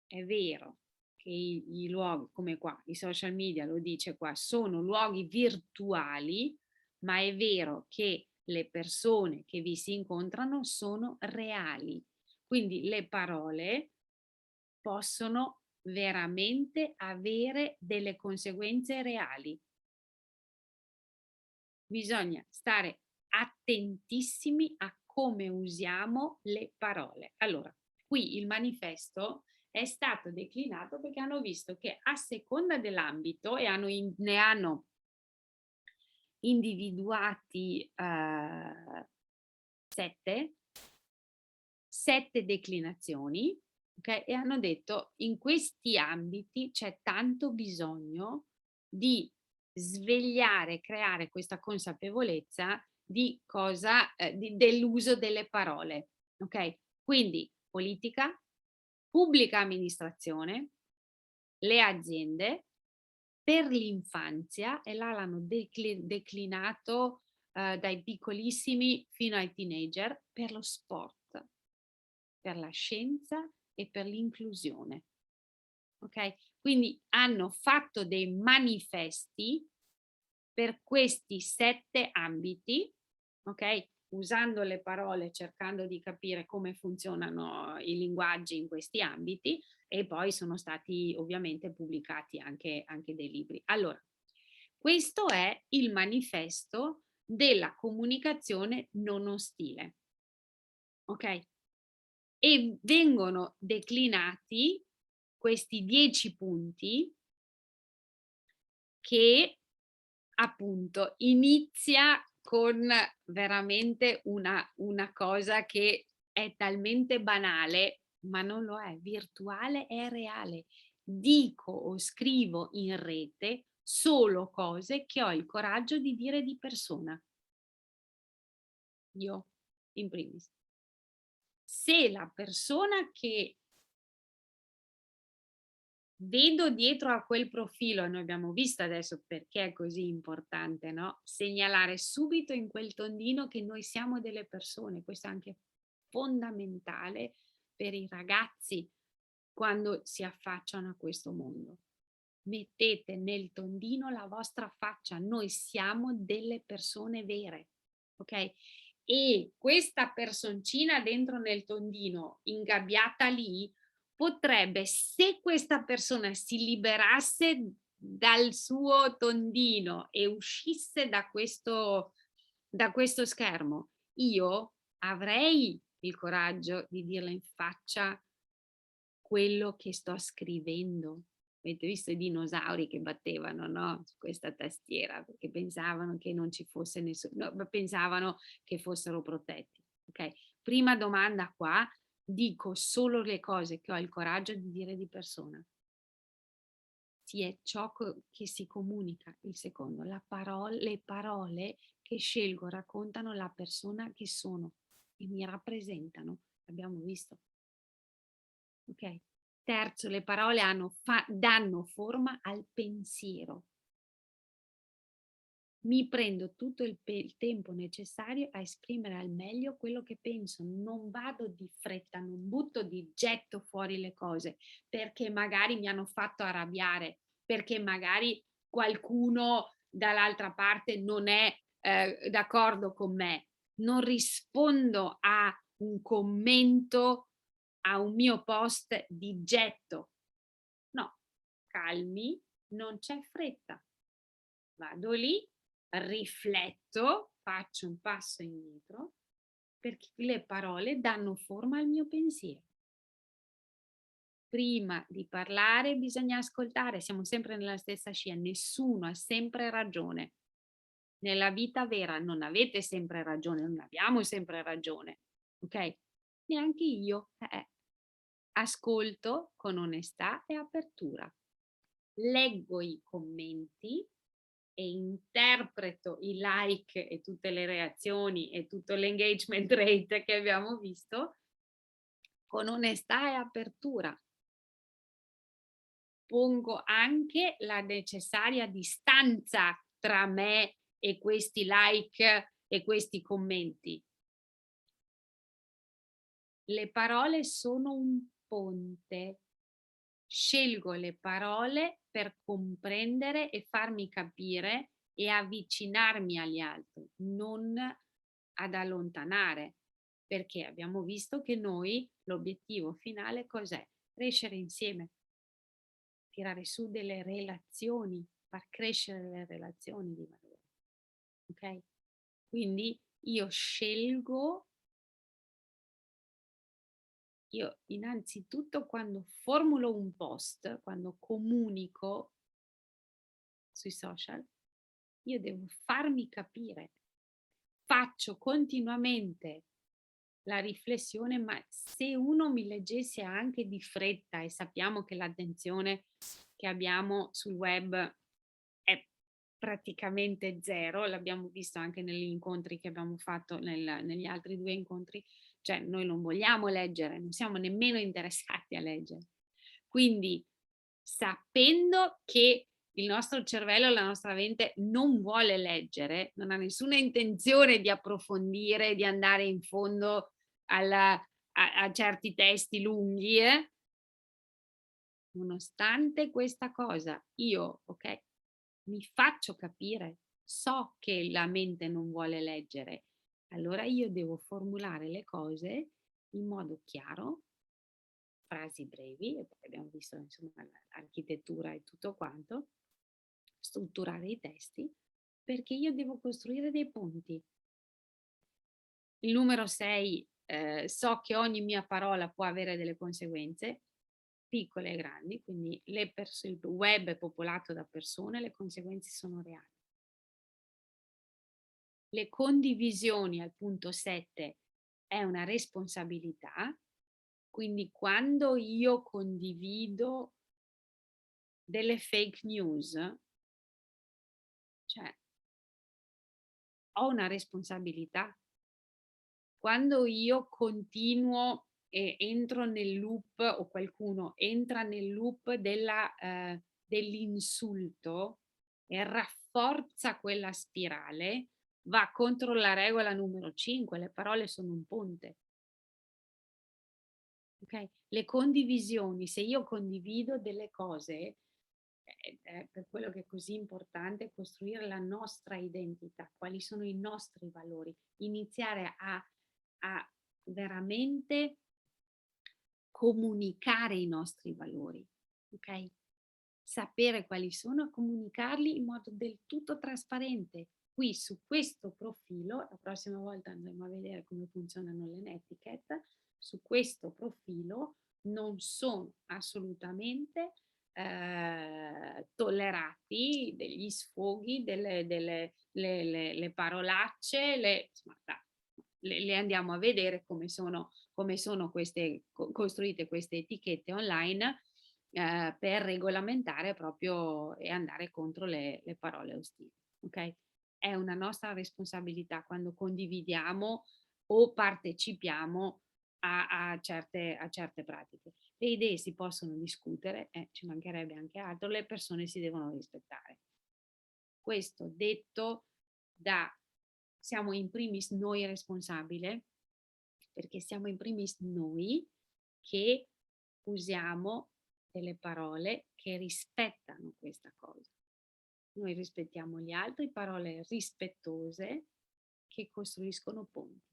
È vero che i luoghi, come qua, i social media lo dice qua, sono luoghi virtuali, ma è vero che le persone che vi si incontrano sono reali. Quindi le parole possono veramente avere delle conseguenze reali. Bisogna stare attentissimi a come usiamo le parole. Allora, qui il manifesto è stato declinato perché hanno visto che a seconda dell'ambito e ne hanno individuati 7 declinazioni, okay? E hanno detto in questi ambiti c'è tanto bisogno di svegliare, creare questa consapevolezza di cosa, dell'uso delle parole, ok? Quindi politica, pubblica amministrazione, le aziende, per l'infanzia, e là l'hanno declinato dai piccolissimi fino ai teenager, per lo sport, per la scienza e per l'inclusione. Ok? Quindi hanno fatto dei manifesti per questi 7 ambiti, ok? Usando le parole, cercando di capire come funzionano i linguaggi in questi ambiti, e poi sono stati ovviamente pubblicati anche dei libri. Allora, questo è il manifesto della comunicazione non ostile, ok? E vengono declinati questi 10 punti che appunto inizia con veramente una cosa che è talmente banale, ma non lo è, virtuale è reale. Dico o scrivo in rete solo cose che ho il coraggio di dire di persona. Io, in primis. Se la persona che vedo dietro a quel profilo, e noi abbiamo visto adesso perché è così importante, no? Segnalare subito in quel tondino che noi siamo delle persone. Questo è anche fondamentale per i ragazzi quando si affacciano a questo mondo. Mettete nel tondino la vostra faccia, noi siamo delle persone vere, ok? E questa personcina dentro nel tondino, ingabbiata lì, potrebbe, se questa persona si liberasse dal suo tondino e uscisse da questo schermo, io avrei il coraggio di dirle in faccia quello che sto scrivendo. Avete visto i dinosauri che battevano, no? Su questa tastiera perché pensavano che non ci fosse nessuno, no, pensavano che fossero protetti. Ok? Prima domanda qua, dico solo le cose che ho il coraggio di dire di persona. Sì, è ciò che si comunica. Il secondo, le parole che scelgo raccontano la persona che sono e mi rappresentano. Abbiamo visto. Ok? Terzo, le parole danno forma al pensiero. Mi prendo tutto il tempo necessario a esprimere al meglio quello che penso. Non vado di fretta, non butto di getto fuori le cose perché magari mi hanno fatto arrabbiare, perché magari qualcuno dall'altra parte non è d'accordo con me. Non rispondo a un commento, a un mio post di getto. No, calmi, non c'è fretta. Vado lì, rifletto, faccio un passo indietro, perché le parole danno forma al mio pensiero. Prima di parlare bisogna ascoltare, siamo sempre nella stessa scia, nessuno ha sempre ragione. Nella vita vera non avete sempre ragione, non abbiamo sempre ragione, ok? Neanche io. Ascolto con onestà e apertura. Leggo i commenti e interpreto i like e tutte le reazioni e tutto l'engagement rate che abbiamo visto con onestà e apertura. Pongo anche la necessaria distanza tra me e questi like e questi commenti. Le parole sono un ponte. Scelgo le parole per comprendere e farmi capire e avvicinarmi agli altri, non ad allontanare, perché abbiamo visto che noi l'obiettivo finale cos'è? Crescere insieme, tirare su delle relazioni, far crescere le relazioni di valore. Ok? Quindi io scelgo. Io innanzitutto quando formulo un post, quando comunico sui social, io devo farmi capire. Faccio continuamente la riflessione, ma se uno mi leggesse anche di fretta, e sappiamo che l'attenzione che abbiamo sul web è praticamente zero, l'abbiamo visto anche negli incontri che abbiamo fatto, negli altri 2 incontri, cioè noi non vogliamo leggere, non siamo nemmeno interessati a leggere. Quindi sapendo che il nostro cervello, la nostra mente non vuole leggere, non ha nessuna intenzione di approfondire, di andare in fondo a certi testi lunghi, nonostante questa cosa, io, ok, mi faccio capire, so che la mente non vuole leggere, allora io devo formulare le cose in modo chiaro, frasi brevi, perché abbiamo visto insomma l'architettura e tutto quanto, strutturare i testi, perché io devo costruire dei ponti. Il numero 6, so che ogni mia parola può avere delle conseguenze, piccole e grandi, quindi il web è popolato da persone, le conseguenze sono reali. Le condivisioni al punto 7 è una responsabilità, quindi quando io condivido delle fake news, cioè ho una responsabilità. Quando io continuo entro nel loop o qualcuno entra nel loop dell'insulto e rafforza quella spirale, va contro la regola numero 5, le parole sono un ponte. Okay? Le condivisioni, se io condivido delle cose, è per quello che è così importante costruire la nostra identità, quali sono i nostri valori, iniziare a veramente comunicare i nostri valori, ok? Sapere quali sono e comunicarli in modo del tutto trasparente. Qui su questo profilo, la prossima volta andremo a vedere come funzionano le netiquette, su questo profilo non sono assolutamente tollerati degli sfoghi, le parolacce, insomma, le andiamo a vedere come sono costruite queste etichette online per regolamentare proprio e andare contro le parole ostili. Ok? È una nostra responsabilità quando condividiamo o partecipiamo a certe pratiche. Le idee si possono discutere, ci mancherebbe anche altro, le persone si devono rispettare. Questo detto siamo in primis noi responsabili, perché siamo in primis noi che usiamo delle parole che rispettano questa cosa. Noi rispettiamo gli altri, parole rispettose che costruiscono ponti,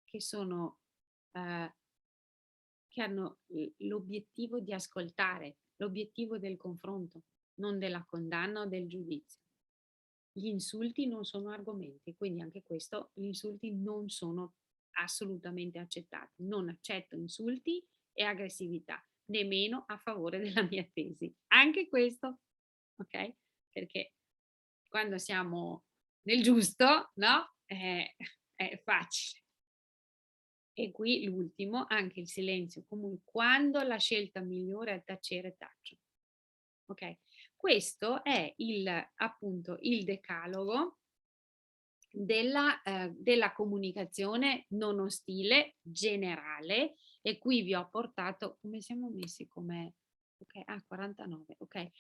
che hanno l'obiettivo di ascoltare, l'obiettivo del confronto, non della condanna o del giudizio. Gli insulti non sono argomenti, quindi anche questo, gli insulti non sono assolutamente accettati. Non accetto insulti e aggressività, nemmeno a favore della mia tesi. Anche questo, ok? Perché quando siamo nel giusto, no? È facile. E qui l'ultimo, anche il silenzio comune, quando la scelta migliore è tacere, taccio. Ok? Questo è appunto il decalogo della comunicazione non ostile generale, e qui vi ho portato, come siamo messi come, ok, 49, ok,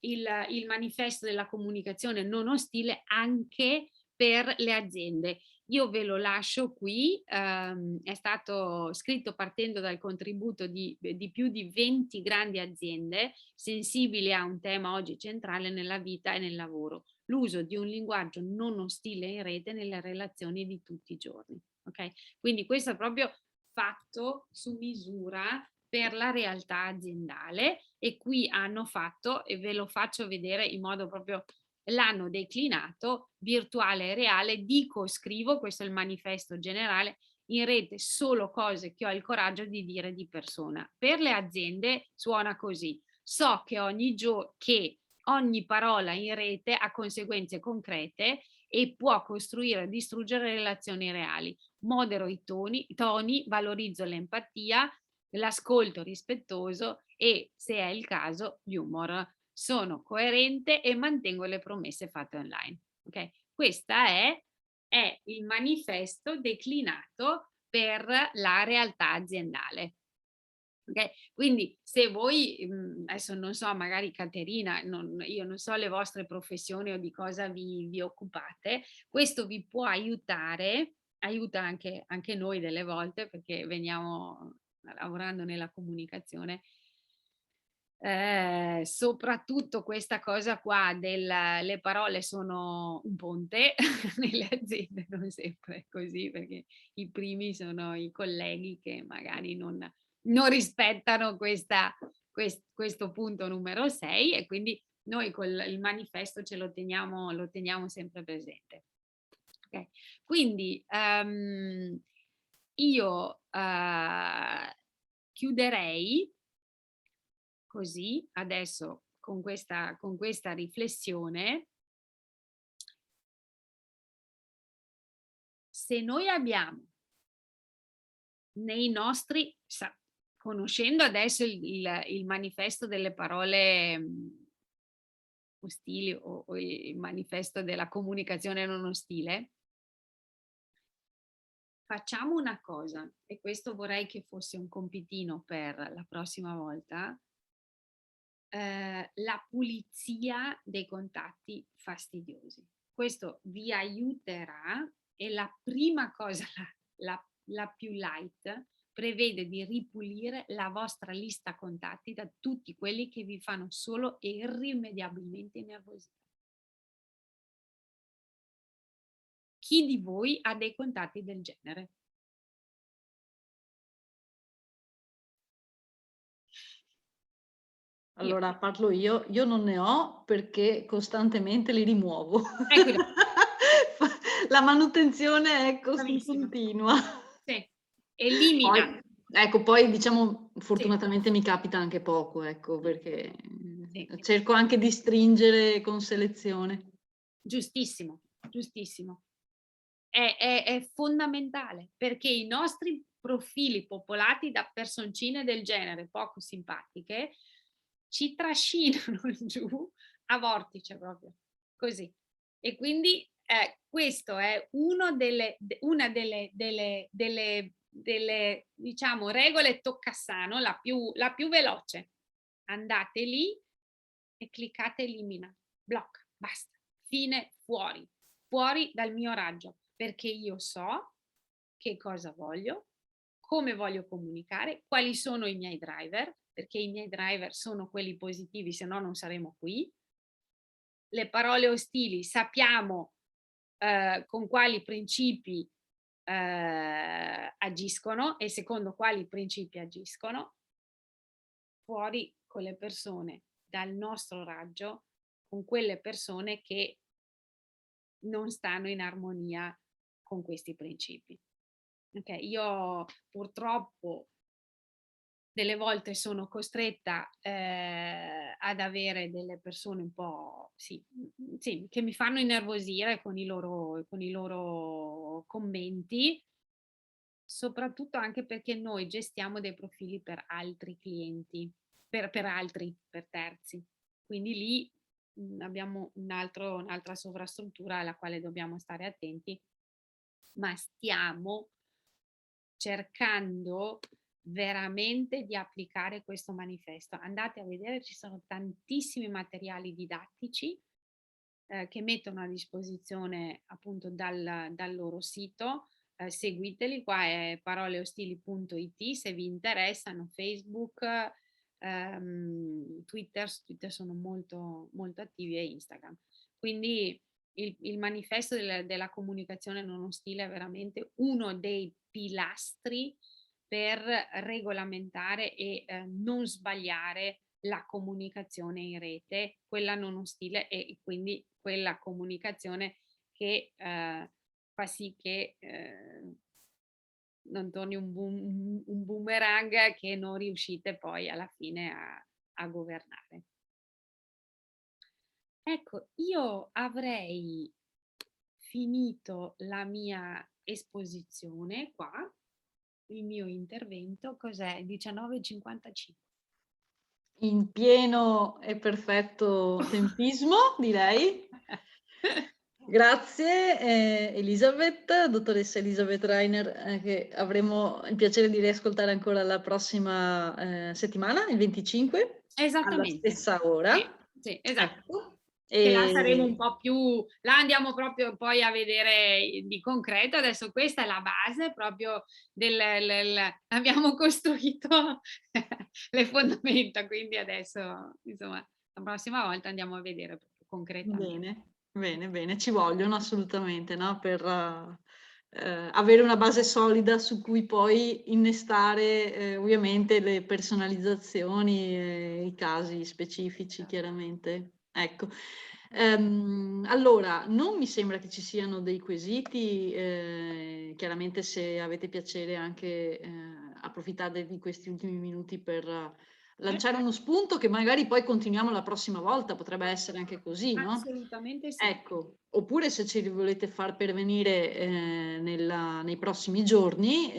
il manifesto della comunicazione non ostile anche per le aziende. Io ve lo lascio qui, è stato scritto partendo dal contributo di più di 20 grandi aziende sensibili a un tema oggi centrale nella vita e nel lavoro: l'uso di un linguaggio non ostile in rete nelle relazioni di tutti i giorni. Ok? Quindi questo è proprio fatto su misura per la realtà aziendale, e qui hanno fatto, e ve lo faccio vedere in modo proprio, l'hanno declinato virtuale e reale. Dico, scrivo, questo è il manifesto generale, in rete solo cose che ho il coraggio di dire di persona. Per le aziende suona così: so che ogni parola in rete ha conseguenze concrete e può costruire e distruggere relazioni reali. Modero i toni, valorizzo l'empatia, l'ascolto rispettoso e, se è il caso, l'humor. Sono coerente e mantengo le promesse fatte online. Okay? Questo è il manifesto declinato per la realtà aziendale. Okay? Quindi se voi, adesso non so, magari Caterina, io non so le vostre professioni o di cosa vi occupate, questo vi può aiutare, aiuta anche noi delle volte, perché veniamo lavorando nella comunicazione. Soprattutto questa cosa qua le parole sono un ponte nelle aziende, non sempre è così, perché i primi sono i colleghi che magari non rispettano questo punto numero 6, e quindi noi il manifesto lo teniamo sempre presente. Okay. Quindi io chiuderei così adesso con questa riflessione. Se noi abbiamo nei nostri, conoscendo adesso il manifesto delle parole ostili o il manifesto della comunicazione non ostile, facciamo una cosa, e questo vorrei che fosse un compitino per la prossima volta, la pulizia dei contatti fastidiosi. Questo vi aiuterà e la prima cosa, la più light, prevede di ripulire la vostra lista contatti da tutti quelli che vi fanno solo e irrimediabilmente innervosire. Chi di voi ha dei contatti del genere? Allora parlo io non ne ho perché costantemente li rimuovo. Eccoli. La manutenzione è Bravissima. continua. Sì, elimina. Poi diciamo fortunatamente mi capita anche poco, ecco, perché Sì. cerco anche di stringere con selezione. Giustissimo, giustissimo. È fondamentale perché i nostri profili popolati da personcine del genere poco simpatiche ci trascinano giù a vortice proprio, così. E quindi questo è una delle diciamo regole toccasano, la più veloce. Andate lì e cliccate elimina, blocca, basta, fine, fuori dal mio raggio, perché io so che cosa voglio, come voglio comunicare, quali sono i miei driver, perché i miei driver sono quelli positivi, se no non saremo qui. Le parole ostili sappiamo con quali principi agiscono e secondo quali principi agiscono. Fuori con le persone dal nostro raggio, con quelle persone che non stanno in armonia con questi principi. Okay, io purtroppo delle volte sono costretta ad avere delle persone un po' sì, che mi fanno innervosire con i loro commenti, soprattutto anche perché noi gestiamo dei profili per altri clienti, per terzi. Quindi lì abbiamo un'altra sovrastruttura alla quale dobbiamo stare attenti, ma stiamo cercando veramente di applicare questo manifesto. Andate a vedere, ci sono tantissimi materiali didattici che mettono a disposizione appunto dal loro sito. Seguiteli, qua è paroleostili.it se vi interessano, Facebook, Twitter sono molto, molto attivi e Instagram. Quindi il manifesto della comunicazione non ostile è veramente uno dei pilastri per regolamentare e non sbagliare la comunicazione in rete, quella non ostile e quindi quella comunicazione che fa sì che non torni un boomerang che non riuscite poi alla fine a governare. Ecco, io avrei finito la mia esposizione qua, il mio intervento, cos'è? 19:55. In pieno e perfetto tempismo, direi. Grazie Elisabeth, dottoressa Elisabeth Rainer, che avremo il piacere di riascoltare ancora la prossima settimana, il 25, alla stessa ora. Sì, esatto. Ecco. Che là saremo un po' più, là andiamo proprio poi a vedere di concreto. Adesso questa è la base proprio abbiamo costruito le fondamenta, quindi adesso insomma la prossima volta andiamo a vedere proprio concretamente. Bene, ci vogliono assolutamente, no? Per avere una base solida su cui poi innestare ovviamente le personalizzazioni e i casi specifici, chiaramente. Ecco. Allora, non mi sembra che ci siano dei quesiti, chiaramente se avete piacere anche approfittate di questi ultimi minuti per lanciare uno spunto che magari poi continuiamo la prossima volta, potrebbe essere anche così, no? Assolutamente sì. Ecco, oppure se ci volete far pervenire nei prossimi giorni,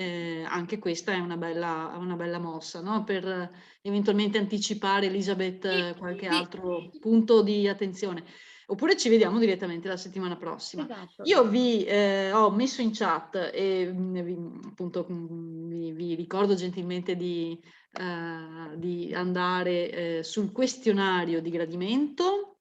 anche questa è una bella mossa, no? Per eventualmente anticipare, Elisabeth, qualche altro punto di attenzione. oppure ci vediamo direttamente la settimana prossima. Esatto. Io vi ho messo in chat e appunto vi ricordo gentilmente di andare sul questionario di gradimento,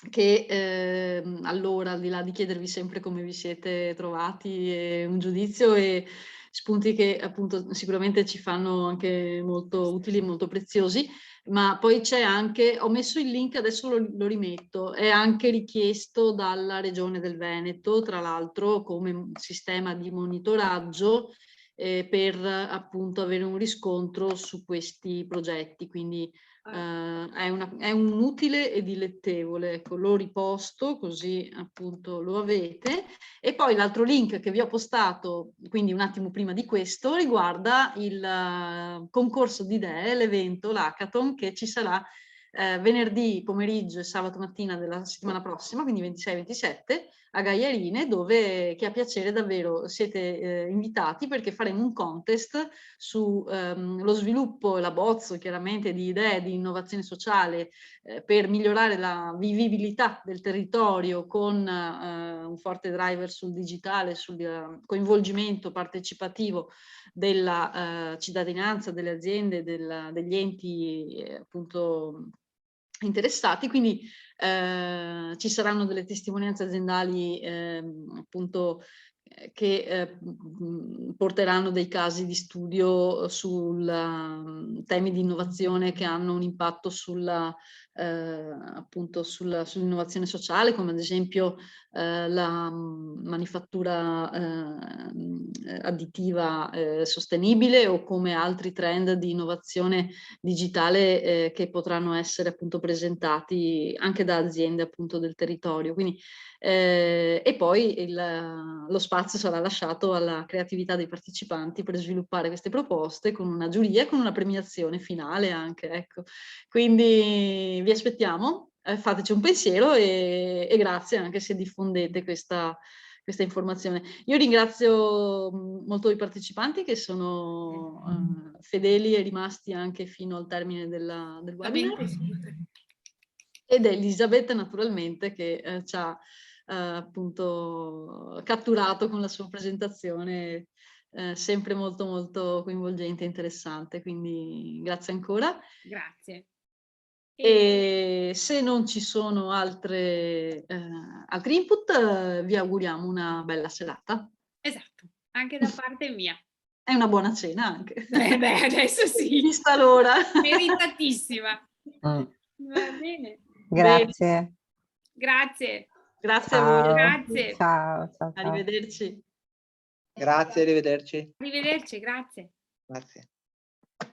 che allora, al di là di chiedervi sempre come vi siete trovati, un giudizio e spunti che appunto sicuramente ci fanno anche molto utili e molto preziosi, ma poi c'è anche, ho messo il link, adesso lo rimetto, è anche richiesto dalla Regione del Veneto, tra l'altro come sistema di monitoraggio per appunto avere un riscontro su questi progetti, quindi è un utile e dilettevole, ecco, lo riposto così appunto lo avete. E poi l'altro link che vi ho postato, quindi un attimo prima di questo, riguarda il concorso di idee, l'evento, l'hackathon, che ci sarà venerdì pomeriggio e sabato mattina della settimana prossima, quindi 26-27, a Gaiarine, dove, che a piacere davvero siete invitati, perché faremo un contest su lo sviluppo e l'abbozzo chiaramente di idee di innovazione sociale per migliorare la vivibilità del territorio con un forte driver sul digitale, sul coinvolgimento partecipativo della cittadinanza, delle aziende, degli enti appunto interessati. Quindi ci saranno delle testimonianze aziendali appunto che porteranno dei casi di studio su temi di innovazione che hanno un impatto appunto sull'innovazione sociale, come ad esempio la manifattura additiva sostenibile, o come altri trend di innovazione digitale che potranno essere appunto presentati anche da aziende appunto del territorio. Quindi, e poi lo spazio sarà lasciato alla creatività dei partecipanti per sviluppare queste proposte con una giuria e con una premiazione finale anche, ecco. Quindi vi aspettiamo, fateci un pensiero e grazie anche se diffondete questa informazione. Io ringrazio molto i partecipanti che sono fedeli e rimasti anche fino al termine del webinar, ed Elisabeth naturalmente che ci ha appunto catturato con la sua presentazione sempre molto molto coinvolgente e interessante, quindi grazie ancora. Grazie. E se non ci sono altri input, vi auguriamo una bella serata. Esatto, anche da parte mia. E una buona cena anche. Beh, adesso sì. Vista l'ora. Meritatissima. Va bene. Grazie. Grazie. Grazie Ciao. a voi. Grazie. Ciao, ciao, ciao. Arrivederci. Grazie, arrivederci. Arrivederci, grazie. Grazie.